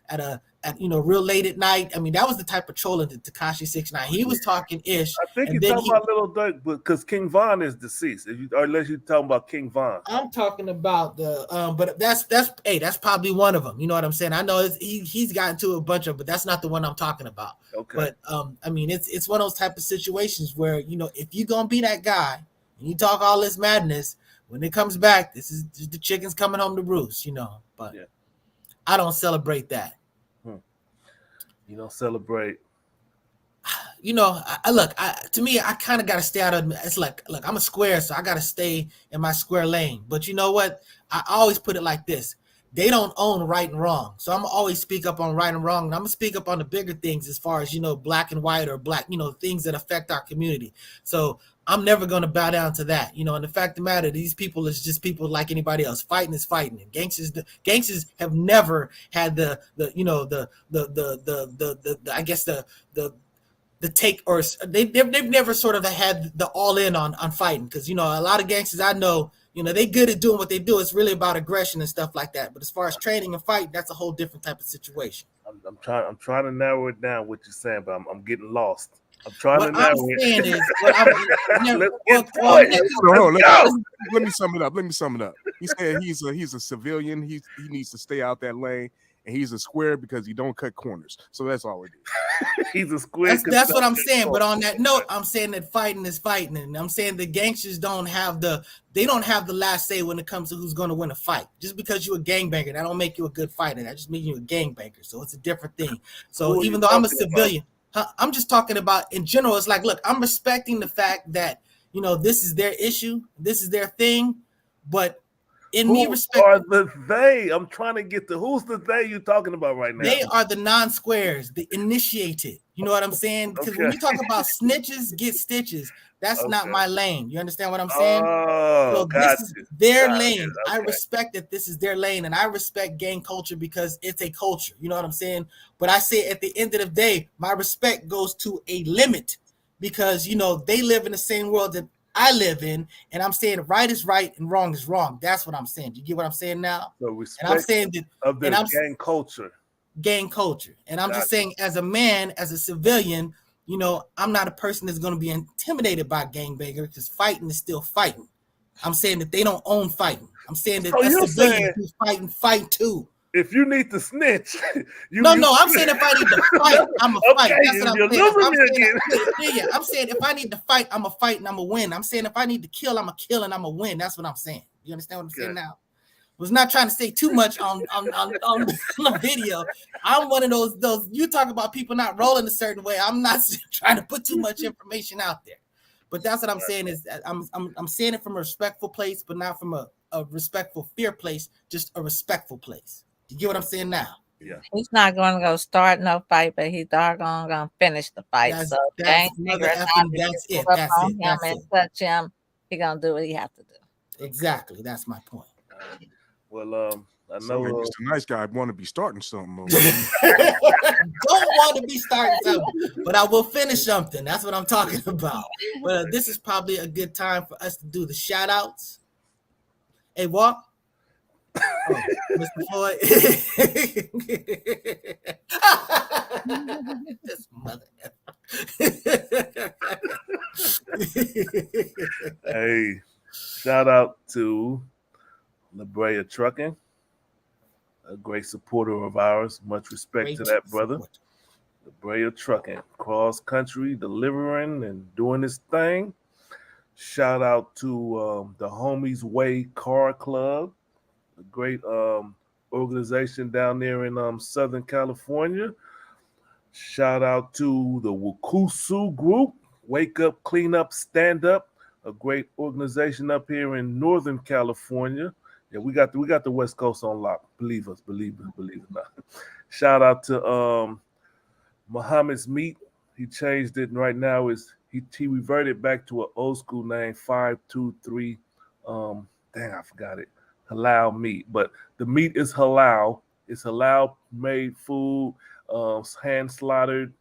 you know, real late at night. I mean, that was the type of trolling that Tekashi 6ix9ine. He was talking ish. I think you're talking about Lil Durk, because King Von is deceased. Or unless you're talking about King Von. I'm talking about the but that's probably one of them. You know what I'm saying? I know he's gotten to a bunch of, but that's not the one I'm talking about. Okay. But I mean, it's one of those type of situations where, you know, if you're gonna be that guy and you talk all this madness, when it comes back, this is the chicken's coming home to roost, you know. But yeah. I don't celebrate that. You don't celebrate. You know, to me, I kind of got to stay out of. It's like, look, I'm a square, so I got to stay in my square lane. But you know what? I always put it like this: they don't own right and wrong. So I'm always speak up on right and wrong, and I'm gonna speak up on the bigger things as far as black and white or black, things that affect our community. So I'm never gonna bow down to that, and the fact of the matter, these people is just people like anybody else. Fighting is fighting. And gangsters have never had the I guess the take, or they've never sort of had the all in on fighting, because a lot of gangsters I know, they good at doing what they do. It's really about aggression and stuff like that. But as far as training and fighting, that's a whole different type of situation. I'm trying to narrow it down what you're saying, but I'm getting lost. I'm trying What to narrow I'm it. saying is, let me sum it up. He said he's a civilian. He needs to stay out that lane, and he's a square because he don't cut corners. So that's all it is. He's a square. That's what I'm saying. But on that note, I'm saying that fighting is fighting, and I'm saying the gangsters don't have the last say when it comes to who's going to win a fight. Just because you're a gangbanger, that don't make you a good fighter. That just means you're a gangbanger. So it's a different thing. So even though I'm a civilian, I'm just talking about in general. It's like, look, I'm respecting the fact that this is their issue, this is their thing, but Who are the they? I'm trying to get to who's the they you talking about right now. They are the non-squares, the initiated. You know what I'm saying? Because when you talk about snitches get stitches, that's not my lane. You understand what I'm saying? Oh, so this is their lane. Okay. I respect that this is their lane, and I respect gang culture because it's a culture. You know what I'm saying? But I say at the end of the day, my respect goes to a limit because they live in the same world that I live in, and I'm saying right is right and wrong is wrong. That's what I'm saying. Do you get what I'm saying now? So respect and I'm saying that of the gang culture. Gang culture. And I'm just saying, as a man, as a civilian, I'm not a person that's going to be intimidated by gangbangers because fighting is still fighting. I'm saying that they don't own fighting. I'm saying that a civilian who's fighting fight too. If you need to snitch, I'm saying if I need to fight, I'm a fight. That's what I'm saying. If I need to fight, I'm a fight and I'm a win. I'm saying if I need to kill, I'm a kill and I'm a win. That's what I'm saying. You understand what I'm saying now? I was not trying to say too much on the video. I'm one of those you talk about people not rolling a certain way. I'm not trying to put too much information out there. But that's what I'm saying is I'm saying it from a respectful place, but not from a respectful fear place, just a respectful place. You get what I'm saying now? Yeah. He's not going to go start no fight, but he's doggone going to finish the fight. That's it. That's it. Touch him. He's going to do what he has to do. Exactly. That's my point. Well, I know Mr. Nice Guy want to be starting something. Don't want to be starting something, but I will finish something. That's what I'm talking about. But this is probably a good time for us to do the shout outs. Hey, Walk. Oh, Mr. Floyd. This mother. Hey, shout out to La Brea Trucking, a great supporter of ours. Much respect to that brother. La Brea Trucking, cross country delivering and doing this thing. Shout out to the Homies Way Car Club, a great organization down there in Southern California. Shout out to the Wukusu Group, Wake Up, Clean Up, Stand Up, a great organization up here in Northern California. Yeah, we got the West Coast on lock. Believe us, believe it not. Shout out to Muhammad's Meat. He changed it, and right now he reverted back to an old school name, 523. I forgot it. Halal meat, but the meat is halal. It's halal made food, hand slaughtered,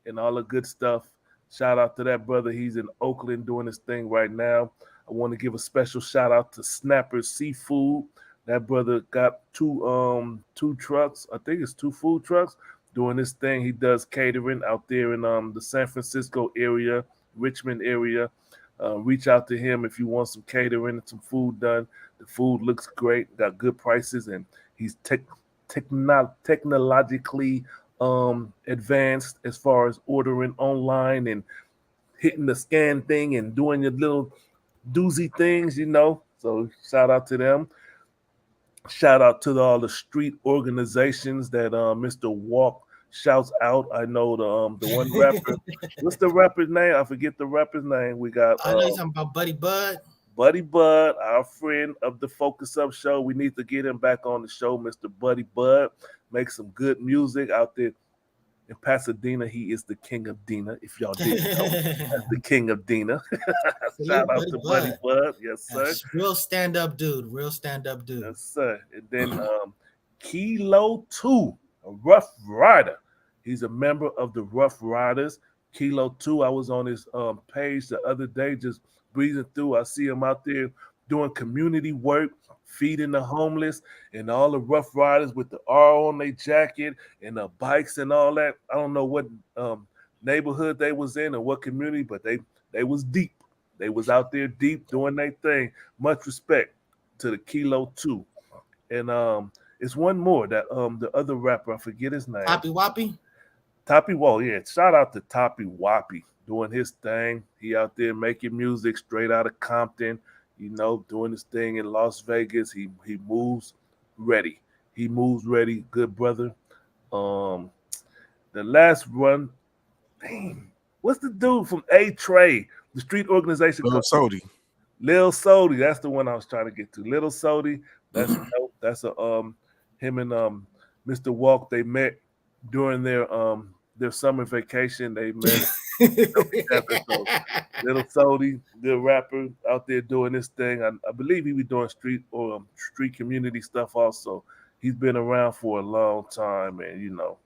and all the good stuff. Shout out to that brother. He's in Oakland doing his thing right now. I want to give a special shout out to Snapper Seafood. That brother got two trucks. I think it's 2 food trucks doing this thing. He does catering out there in the San Francisco area, Richmond area. Reach out to him if you want some catering and some food done. The food looks great, got good prices, and he's technologically advanced as far as ordering online and hitting the scan thing and doing your little doozy things, So shout out to them. Shout out to all the street organizations that Mr. Walk shouts out. I know the one rapper. What's the rapper's name? I forget the rapper's name. We got. I know you're talking about Buddy Bud. Buddy Bud, our friend of the Focus Up show. We need to get him back on the show, Mr. Buddy Bud. Make some good music out there in Pasadena. He is the king of Dina. If y'all didn't know, that's the king of Dina. Shout out to Buddy Bud. Yes, sir. That's real stand-up dude. Real stand-up dude. Yes, sir. And then Kilo 2, a Rough Rider. He's a member of the Rough Riders. Kilo 2, I was on his page the other day just breezing through. I see him out there doing community work, feeding the homeless, and all the Rough Riders with the R on their jacket and the bikes and all that. I don't know what neighborhood they was in or what community, but they was deep. They was out there deep doing their thing. Much respect to the Kilo 2. And it's one more that the other rapper, I forget his name. Toppy Woppy? Toppy Wall, yeah. Shout out to Toppy Woppy doing his thing. He out there making music straight out of Compton, you know, doing his thing in Las Vegas. He moves ready. He moves ready. Good brother. The last one, dang, what's the dude from A-Tray, the street organization? Lil Sody. Lil Sody, that's the one I was trying to get to. Little Sody, that's dope. That's a him and Mr. Walk, they met during their summer vacation. They met together. So Little Sody, good rapper out there doing this thing. I believe he was doing street community stuff also. He's been around for a long time, and you know,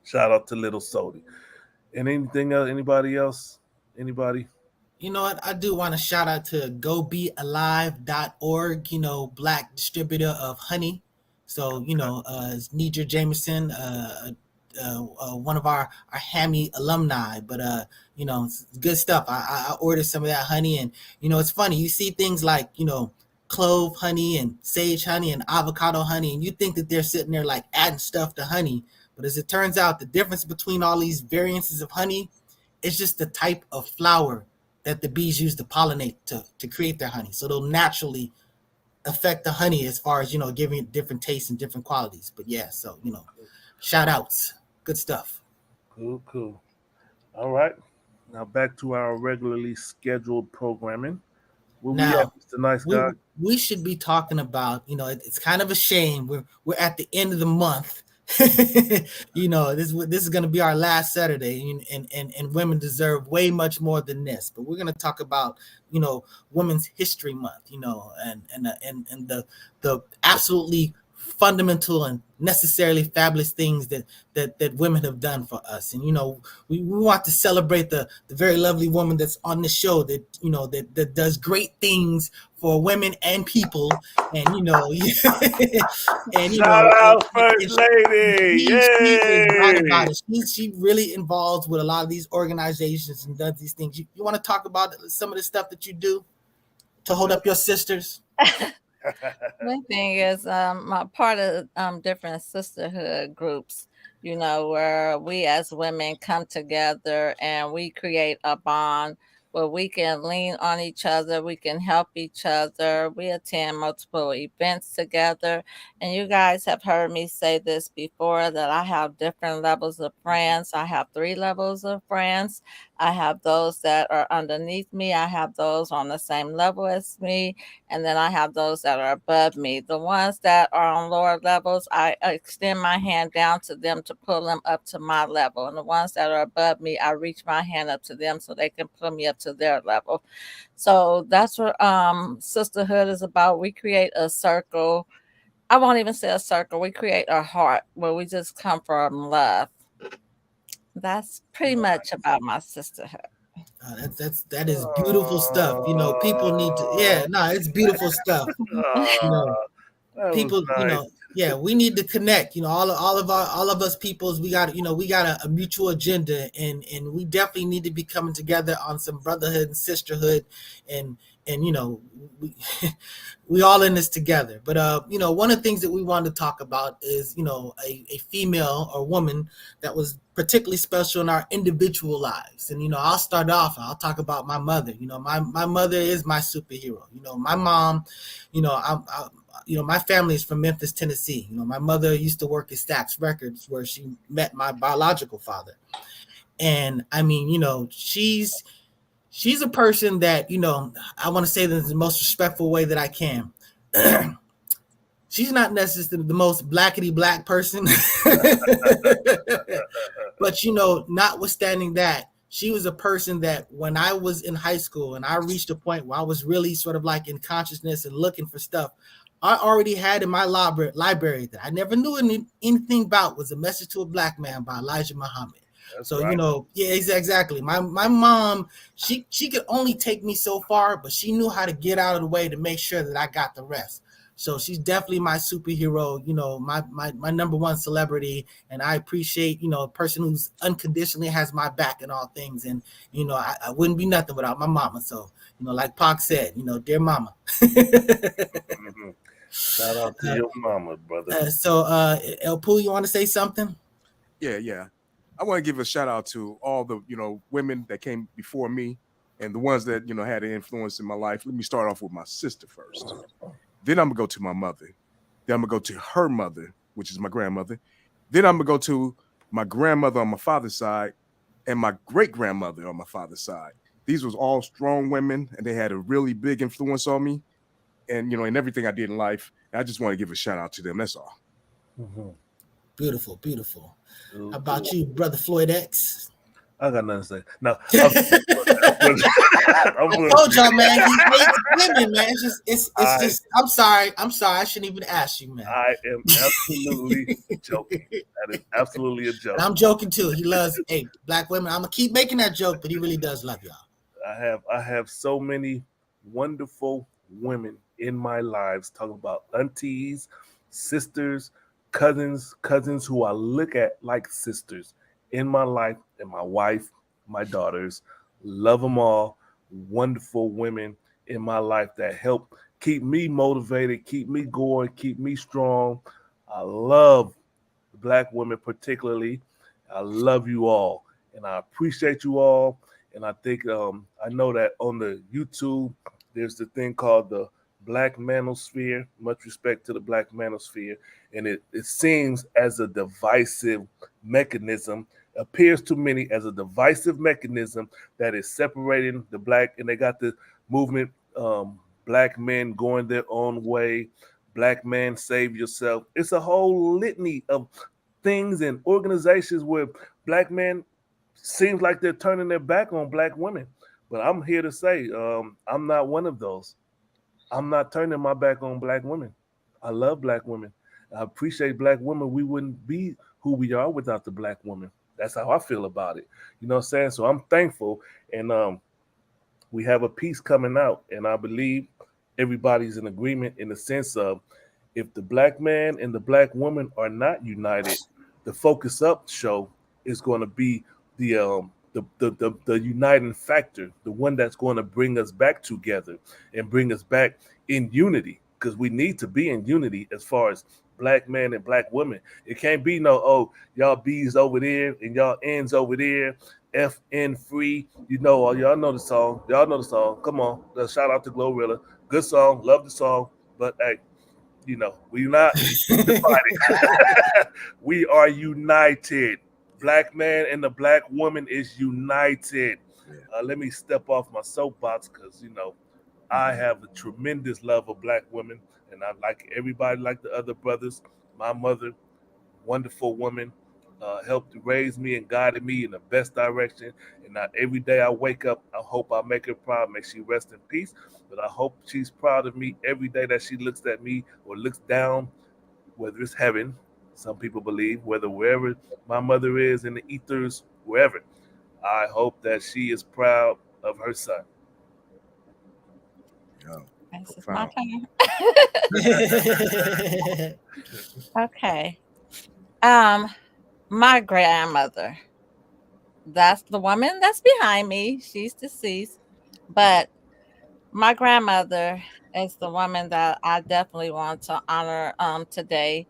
shout out to Little Sody. And anything else? Anybody else? Anybody? You know what? I do want to shout out to gobealive.org, you know, Black distributor of honey. So, you know, Nidra Jameson, one of our Hammy alumni, but, you know, it's good stuff. I ordered some of that honey, and, you know, it's funny. You see things like, you know, clove honey and sage honey and avocado honey, and you think that they're sitting there like adding stuff to honey. But as it turns out, the difference between all these variances of honey is just the type of flower that the bees use to pollinate to create their honey. So they'll naturally affect the honey as far as, you know, giving it different tastes and different qualities. But yeah, so, you know, shout outs. Good stuff. Cool. All right. Now back to our regularly scheduled programming. Where Now, we at, Mr. Nice Guy? we should be talking about, you know, it's kind of a shame. We're at the end of the month. You know, this is going to be our last Saturday, and women deserve way much more than this. But we're going to talk about, you know, Women's History Month, you know, and the absolutely fundamental and necessarily fabulous things that women have done for us. And, you know, we want to celebrate the very lovely woman that's on the show that, you know, that does great things for women and people. And, you know, and, you Shout know, out First Lady. she is right Yay! about it. She really involves with a lot of these organizations and does these things. You want to talk about some of the stuff that you do to hold up your sisters? One thing is, I'm part of different sisterhood groups, you know, where we as women come together and we create a bond where we can lean on each other, we can help each other. We attend multiple events together. And you guys have heard me say this before, that I have different levels of friends. I have 3 levels of friends. I have those that are underneath me. I have those on the same level as me. And then I have those that are above me. The ones that are on lower levels, I extend my hand down to them to pull them up to my level. And the ones that are above me, I reach my hand up to them so they can pull me up to their level. So that's what sisterhood is about. We create a circle. I won't even say a circle. We create a heart where we just come from love. That's pretty much about my sisterhood. That is beautiful stuff. You know, people need to. Yeah, no, it's beautiful stuff. You know, people. Nice. You know, yeah, we need to connect. You know, all of us peoples. We got, you know, we got a mutual agenda, and we definitely need to be coming together on some brotherhood and sisterhood, and you know, we all in this together. But you know, one of the things that we wanted to talk about is, you know, a female or woman that was particularly special in our individual lives. And, you know, I'll start off, I'll talk about my mother. You know, my mother is my superhero. You know, my mom, you know, you know, my family is from Memphis, Tennessee. You know, my mother used to work at Stax Records, where she met my biological father. And I mean, you know, she's she's a person that, you know, I want to say this in the most respectful way that I can. She's not necessarily the most blackety black person, but, you know, notwithstanding that, she was a person that when I was in high school and I reached a point where I was really sort of like in consciousness and looking for stuff, I already had in my library that I never knew anything about was A Message to a Black Man by Elijah Muhammad. That's So, right. you know, yeah, exactly. My mom, she could only take me so far, but she knew how to get out of the way to make sure that I got the rest. So she's definitely my superhero, you know, my number one celebrity. And I appreciate, you know, a person who's unconditionally has my back in all things. And, you know, I wouldn't be nothing without my mama. So, you know, like Pac said, you know, dear mama. Mm-hmm. Shout out to your mama, brother. El Poo, you want to say something? Yeah. I want to give a shout out to all the, you know, women that came before me and the ones that, you know, had an influence in my life. Let me start off with my sister first. Then I'm gonna go to my mother. Then I'm gonna go to her mother, which is my grandmother. Then I'm gonna go to my grandmother on my father's side and my great grandmother on my father's side. These was all strong women, and they had a really big influence on me, and you know, in everything I did in life. And I just want to give a shout out to them. That's all. Mm-hmm. Beautiful, beautiful. Cool, How about cool. you, Brother Floyd X? I got nothing to say. No, I told y'all, man, he hates women, man. It's just. I'm sorry. I shouldn't even ask you, man. I am absolutely joking. That is absolutely a joke. And I'm joking too. He loves black women. I'm gonna keep making that joke, but he really does love y'all. I have so many wonderful women in my lives, talking about aunties, sisters, cousins who I look at like sisters in my life, and my wife, my daughters. Love them all. Wonderful women in my life that help keep me motivated, keep me going, keep me strong. I love black women particularly. I love you all, and I appreciate you all. And I think I know that on the YouTube there's the thing called the Black Manosphere. Much respect to the Black Manosphere, and it seems as a divisive mechanism. Appears to many as a divisive mechanism that is separating the black, and they got the movement, black men going their own way, black man save yourself. It's a whole litany of things and organizations where black men seems like they're turning their back on black women. But I'm here to say I'm not one of those. I'm not turning my back on black women. I love black women. I appreciate black women. We wouldn't be who we are without the black woman. That's how I feel about it. You know what I'm saying? So I'm thankful. And we have a piece coming out. And I believe everybody's in agreement in the sense of if the black man and the black woman are not united, the Focus Up show is going to be the uniting factor, the one that's going to bring us back together and bring us back in unity, because we need to be in unity as far as black man and black women. It can't be no, oh, y'all B's over there and y'all N's over there, FN free. You know, y'all know the song. Y'all know the song. Come on. Shout out to Glorilla. Good song. Love the song. But hey, you know, we're not divided. We are united. Black man and the black woman is united. Let me step off my soapbox because, you know, I have a tremendous love of black women, and I like everybody like the other brothers. My mother, wonderful woman, helped raise me and guided me in the best direction. And not every day I wake up, I hope I make her proud. May she rest in peace. But I hope she's proud of me every day that she looks at me or looks down, whether it's heaven, some people believe, whether wherever my mother is in the ethers, wherever. I hope that she is proud of her son. This is my turn. Okay. My grandmother. That's the woman that's behind me. She's deceased. But my grandmother is the woman that I definitely want to honor today.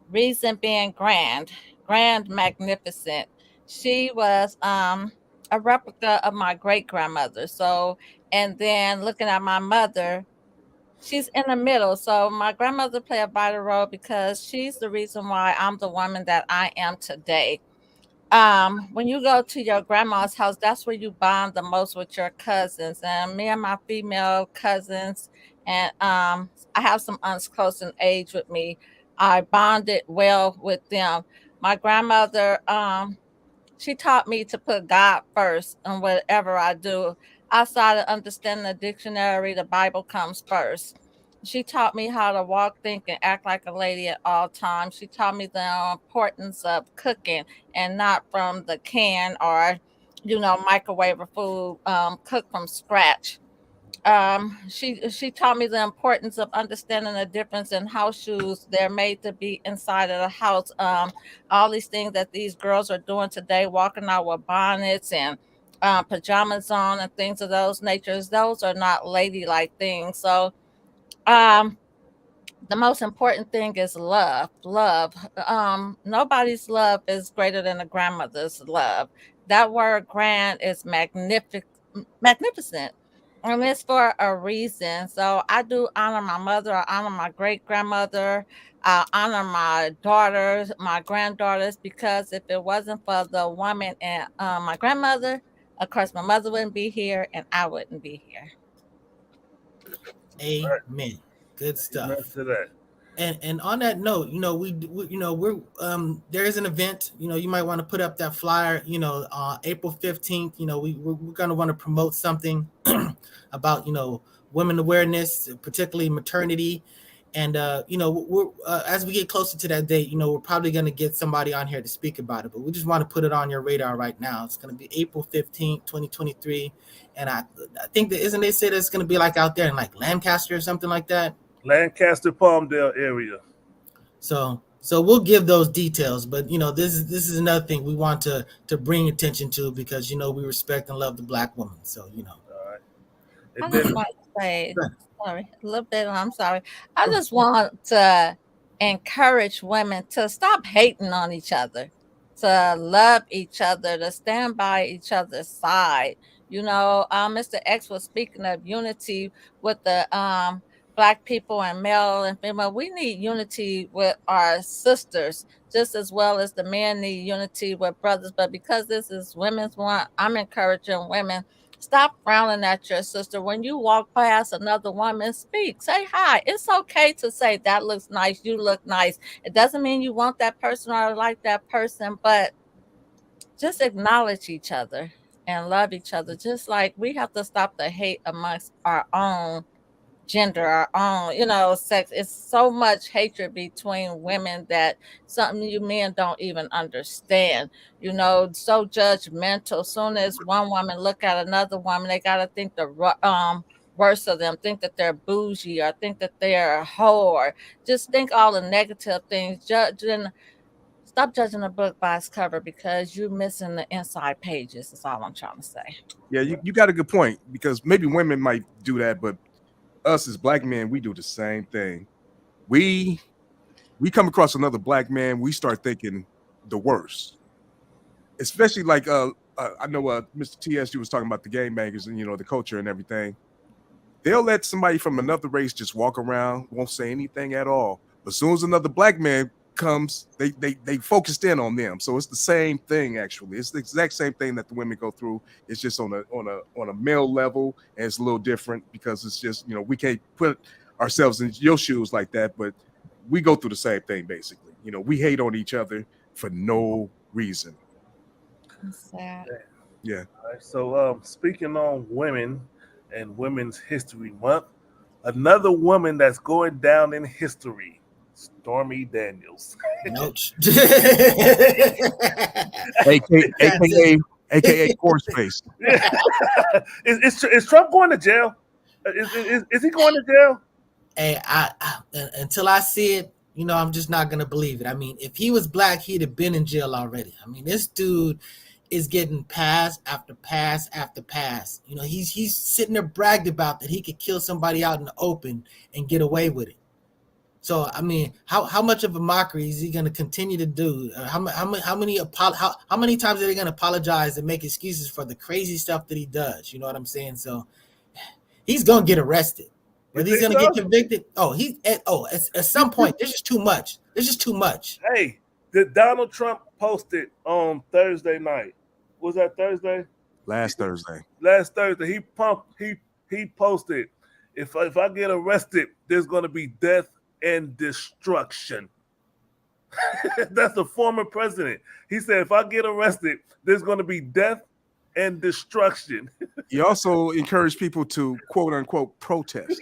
Reason being grand, magnificent. She was a replica of my great grandmother. So, and then looking at my mother, she's in the middle. So my grandmother played a vital role because she's the reason why I'm the woman that I am today. when you go to your grandma's house, that's where you bond the most with your cousins. And me and my female cousins, and I have some aunts close in age with me. I bonded well with them. My grandmother, she taught me to put God first in whatever I do. Outside of understanding the dictionary, the Bible comes first. She taught me how to walk, think, and act like a lady at all times. She taught me the importance of cooking and not from the can or, microwave or food, cook from scratch. She taught me the importance of understanding the difference in house shoes. They're made to be inside of the house. All these things that these girls are doing today, walking out with bonnets and pajamas on and things of those natures, those are not ladylike things. So um the most important thing is love. Nobody's love is greater than a grandmother's love. That word grand is magnificent, and it's for a reason. So I do honor my mother, I honor my great grandmother, I honor my daughters, my granddaughters, because if it wasn't for the woman and my grandmother, of course my mother wouldn't be here and I wouldn't be here. Amen. Good Amen stuff. to that. And on that note, we're there is an event. You might want to put up that flyer. April 15th. We're gonna want to promote something about women awareness, particularly maternity. And we're as we get closer to that date, we're probably gonna get somebody on here to speak about it. But we just want to put it on your radar right now. It's gonna be April 15th, 2023. And I think that isn't they said it's gonna be like out there in like Lancaster or something like that. Lancaster, Palmdale area. So we'll give those details, but this is another thing we want to bring attention to because we respect and love the Black woman. So All right. I And just then want to say, sorry, a little bit. I'm sorry. I just want to encourage women to stop hating on each other, to love each other, to stand by each other's side. Mr. X was speaking of unity with the Black people and male and female. We need unity with our sisters just as well as the men need unity with brothers. But because this is women's month, I'm encouraging women. Stop frowning at your sister. When you walk past another woman, speak. Say hi. It's okay to say that looks nice. You look nice. It doesn't mean you want that person or like that person, but just acknowledge each other and love each other. Just like we have to stop the hate amongst our own gender, our own, sex. It's so much hatred between women that something you men don't even understand. So judgmental. Soon as one woman look at another woman, they gotta think the worst of them, think that they're bougie or think that they're a hoe or just think all the negative things. Stop judging a book by its cover because you're missing the inside pages. That's all I'm trying to say. Yeah, you got a good point because maybe women might do that, but us as Black men, we do the same thing. We come across another Black man, we start thinking the worst. Especially like I know Mr. TSG was talking about the game bangers and the culture and everything. They'll let somebody from another race just walk around, won't say anything at all. But as soon as another Black man comes, they focused in on them. So it's the same thing actually. It's the exact same thing that the women go through. It's just on a male level, and it's a little different because it's just we can't put ourselves in your shoes like that, but we go through the same thing basically. We hate on each other for no reason. Sad. Yeah. All right, so speaking on women and Women's History Month, another woman that's going down in history, Stormy Daniels. Notes. AKA Core Space. Is Trump going to jail? Is he going to jail? Hey, I until I see it, I'm just not gonna believe it. I mean, if he was Black, he'd have been in jail already. I mean, this dude is getting pass after pass after pass. He's sitting there bragged about that he could kill somebody out in the open and get away with it. So I mean, how much of a mockery is he going to continue to do? How many times are they going to apologize and make excuses for the crazy stuff that he does? You know what I'm saying? So he's going to get arrested. Whether he's going to get convicted, at some point, there's just too much. There's just too much. Hey, Did Donald Trump posted on Thursday night? Was that Thursday? Last Thursday. Last Thursday, he posted, if I get arrested, there's gonna be death and destruction. That's the former president. He said, if I get arrested, there's gonna be death and destruction. He also encouraged people to quote unquote protest.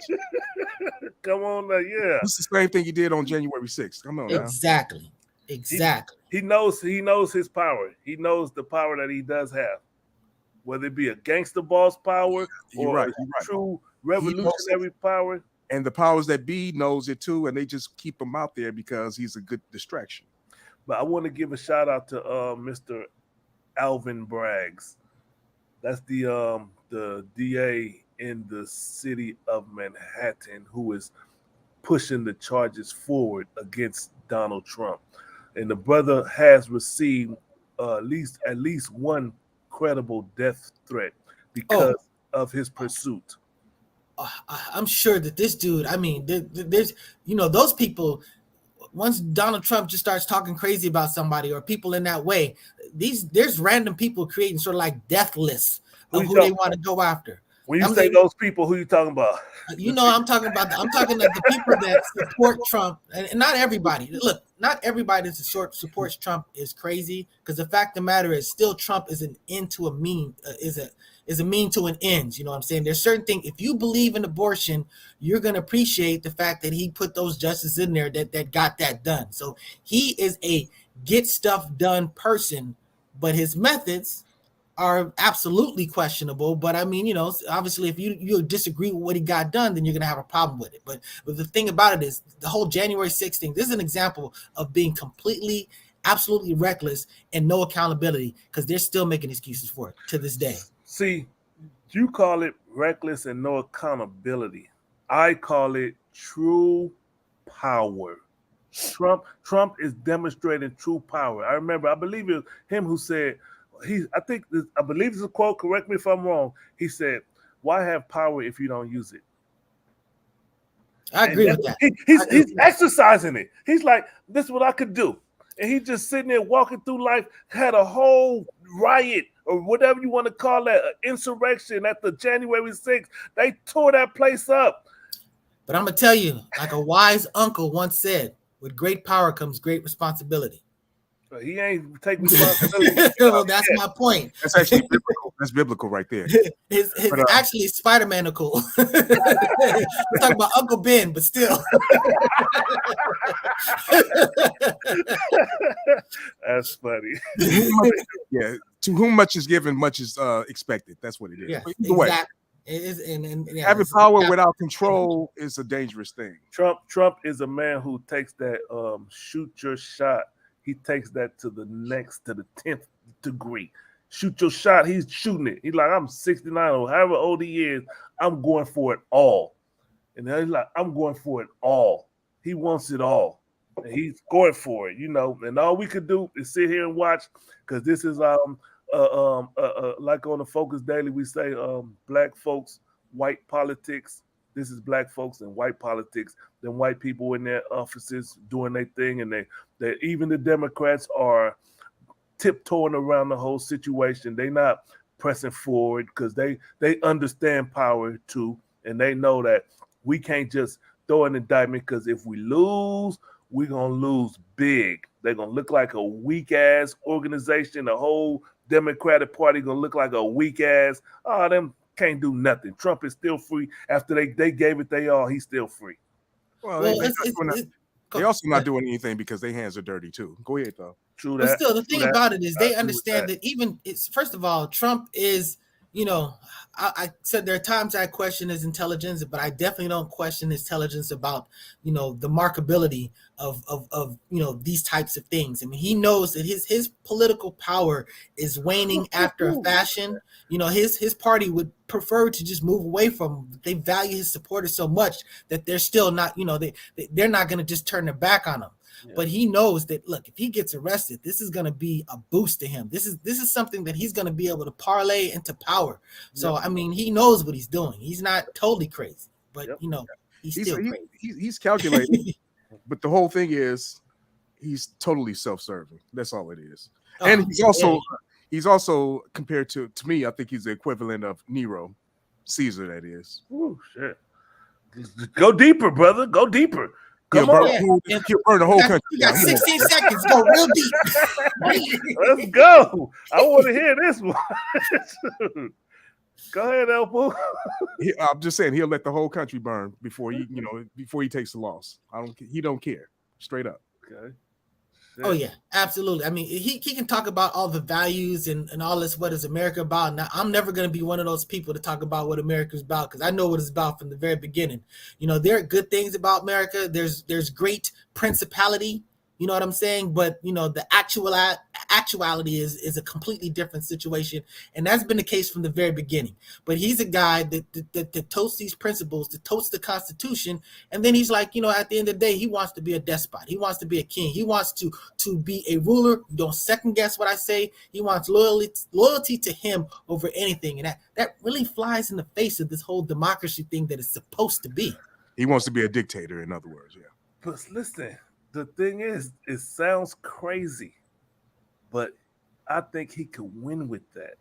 Come on now, yeah. It's the same thing he did on January 6th. Come on now. Exactly. He knows his power. He knows the power that he does have. Whether it be a gangster boss power or true revolutionary power. And the powers that be knows it too, and they just keep him out there because he's a good distraction. But I want to give a shout out to Mr. Alvin Braggs. That's the DA in the city of Manhattan who is pushing the charges forward against Donald Trump. And the brother has received at least one credible death threat because of his pursuit. I'm sure that this dude, I mean, there's, those people, once Donald Trump just starts talking crazy about somebody or people in that way, there's random people creating sort of like death lists of who they want to go after. When you say those people, who you talking about? I'm talking about the people that support Trump, and not everybody. Look, not everybody that supports Trump is crazy, because the fact of the matter is, still Trump is an end to a mean, is a mean to an end. You know what I'm saying? There's certain things. If you believe in abortion, you're gonna appreciate the fact that he put those justices in there that got that done. So he is a get stuff done person, but his methods are absolutely questionable. But I mean, obviously if you disagree with what he got done, then you're gonna have a problem with it. But the thing about it is, the whole January 6th thing, this is an example of being completely, absolutely reckless and no accountability, because they're still making excuses for it to this day. See, you call it reckless and no accountability. I call it true power. Trump is demonstrating true power. I believe it was him who said, I believe it's a quote, correct me if I'm wrong. He said, "Why have power if you don't use it?" I agree with that. He's exercising it. He's like, this is what I could do. And he's just sitting there walking through life, had a whole riot or whatever you want to call that, an insurrection at the January 6th. They tore that place up. But I'm going to tell you, like a wise uncle once said, with great power comes great responsibility. He ain't taking responsibility. Well, that's my point. That's actually biblical. That's biblical right there. His actually Spider-Man-ical. We're talking about Uncle Ben, but still. That's funny. Yeah, to whom much is given, much is expected. That's what it is. Yeah, exactly. It is, and having power without control is a dangerous thing. Trump is a man who takes that shoot your shot. He takes that to the 10th degree. Shoot your shot. He's shooting it. He's like, I'm 69 or however old he is. I'm going for it all. And then he's like, I'm going for it all. He wants it all. And he's going for it, And all we could do is sit here and watch, because this is like on the Focus Daily, we say black folks, white politics. This is black folks and white politics. Then white people in their offices doing their thing, and they even the Democrats are tiptoeing around the whole situation. They not pressing forward because they understand power too, and they know that we can't just throw an indictment, because if we lose, we're gonna lose big. They're gonna look like a weak ass organization. The whole Democratic Party gonna look like a weak ass. Them can't do nothing. Trump is still free. After they gave it they all, he's still free. Well, they also not doing anything because their hands are dirty too. Go ahead though. True that. But still, the thing about it is, they understand that even it's, first of all, Trump is, I said there are times I question his intelligence, but I definitely don't question his intelligence about, the markability of these types of things. I mean, he knows that his political power is waning after a fashion. His party would prefer to just move away from him. They value his supporters so much that they're still not, they're not going to just turn their back on him. Yeah. But he knows that, look, if he gets arrested, this is going to be a boost to him. This is something that he's going to be able to parlay into power. So, I mean, he knows what he's doing. He's not totally crazy, but, he's still crazy. He's calculating. But the whole thing is, he's totally self-serving. That's all it is. Oh, And he's also compared to me, I think he's the equivalent of Nero, Caesar, that is. Ooh, shit. Go deeper, brother. Go deeper. Come on. He'll burn the whole country. You got 16 seconds. Go real deep. Let's go. I want to hear this one. Go ahead, Elpo. I'm just saying he'll let the whole country burn before he takes the loss. He don't care. Straight up. Okay. Oh yeah, absolutely. I mean, he can talk about all the values and all this. What is America about? Now, I'm never going to be one of those people to talk about what America's about because I know what it's about from the very beginning. You know, there are good things about America. There's great principality. You know what I'm saying? But you know, the actuality is a completely different situation, and that's been the case from the very beginning. But he's a guy that toasts these principles, that toasts the Constitution, and then he's like, you know, at the end of the day, he wants to be a despot. He wants to be a king. He wants to be a ruler. Don't second guess what I say. He wants loyalty to him over anything, and that really flies in the face of this whole democracy thing that it's supposed to be. He wants to be a dictator, in other words. Yeah. But listen. The thing is, it sounds crazy, but I think he could win with that.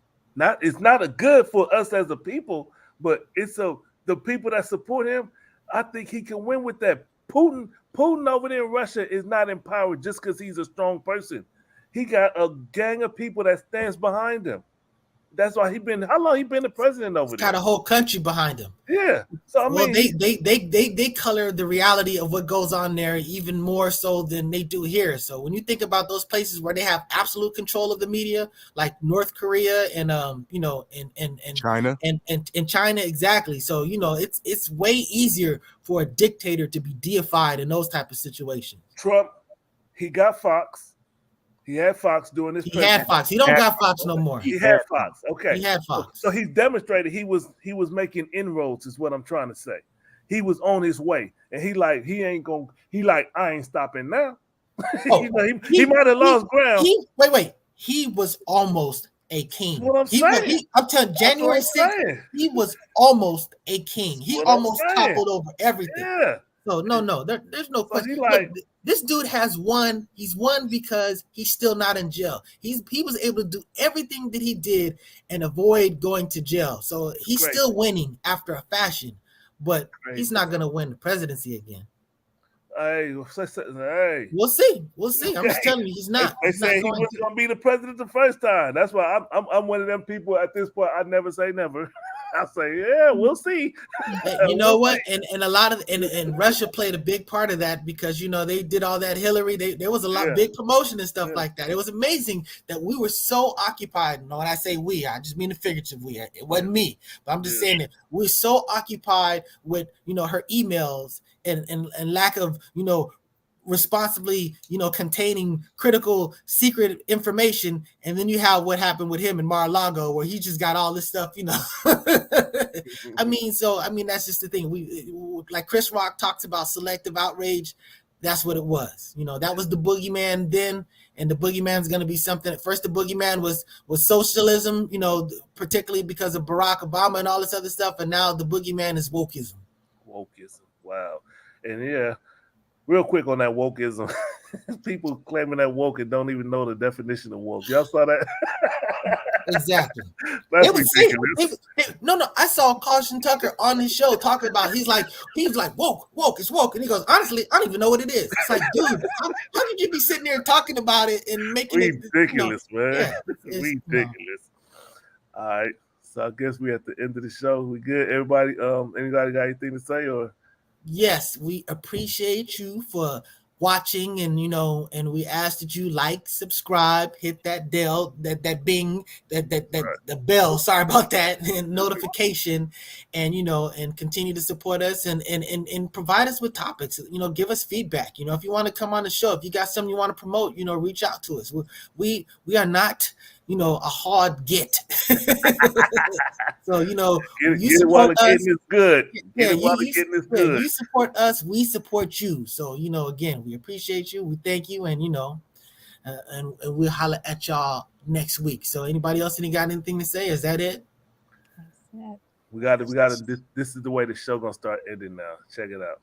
It's not a good for us as a people, but the people that support him. I think he can win with that. Putin over there in Russia is not empowered just because he's a strong person. He got a gang of people that stands behind him. That's why how long he been the president over there? Got a whole country behind him. Yeah. So I mean, they color the reality of what goes on there even more so than they do here. So when you think about those places where they have absolute control of the media, like North Korea and China and China, exactly. So you know it's way easier for a dictator to be deified in those type of situations. Trump, he got Fox. He had Fox doing this. He had Fox. He don't got Fox no more. He had Fox. Okay. He had Fox. So he demonstrated he was making inroads, is what I'm trying to say. He was on his way, and I ain't stopping now. Oh, he might have lost ground. He was almost a king. What I'm saying. Up to January 6th, he was almost a king. He almost toppled over everything. Yeah. So there's no question. Look, this dude has won. He's won because he's still not in jail. He was able to do everything that he did and avoid going to jail. So he's still winning after a fashion, but he's not going to win the presidency again. Hey, we'll see. I'm just telling you, he's not. They say he was going to be the president the first time. That's why I'm one of them people at this point. I never say never. I say, yeah, we'll see. You know what? And a lot of and Russia played a big part of that because you know they did all that Hillary. There was a lot big promotion and stuff like that. It was amazing that we were so occupied. You know, when I say we, I just mean the figurative we. It wasn't me, but I'm just saying that we're so occupied with her emails and lack of responsibly containing critical secret information, and then you have what happened with him in Mar-a-Lago where he just got all this stuff I mean that's just the thing. We like Chris Rock talks about selective outrage. That's what it was. That was the boogeyman then, and the boogeyman's going to be something. At first the boogeyman was socialism, particularly because of Barack Obama and all this other stuff, and now the boogeyman is wokeism. Wow. And yeah, real quick on that wokeism. People claiming that woke and don't even know the definition of woke. Y'all saw that? Exactly. That's ridiculous. No, I saw Carson Tucker on his show talking about. He was like woke, it's woke, and he goes, honestly, I don't even know what it is. It's like, dude, how could you be sitting there talking about it and making ridiculous, it man? Yeah, ridiculous. All right, so I guess we at the end of the show. We good? Everybody? Anybody got anything to say or? Yes, we appreciate you for watching, and and we ask that you like, subscribe, hit that bell, the bell. Sorry about that, and notification, and and continue to support us and provide us with topics. Give us feedback. If you want to come on the show, if you got something you want to promote, reach out to us. We are not a hard get. So you support us. Getting is good. Yeah, you support us, we support you. So again, we appreciate you. We thank you, and and we'll holler at y'all next week. So anybody else got anything to say? Is that it? That's it. We got to. This is the way the show gonna start ending now. Check it out.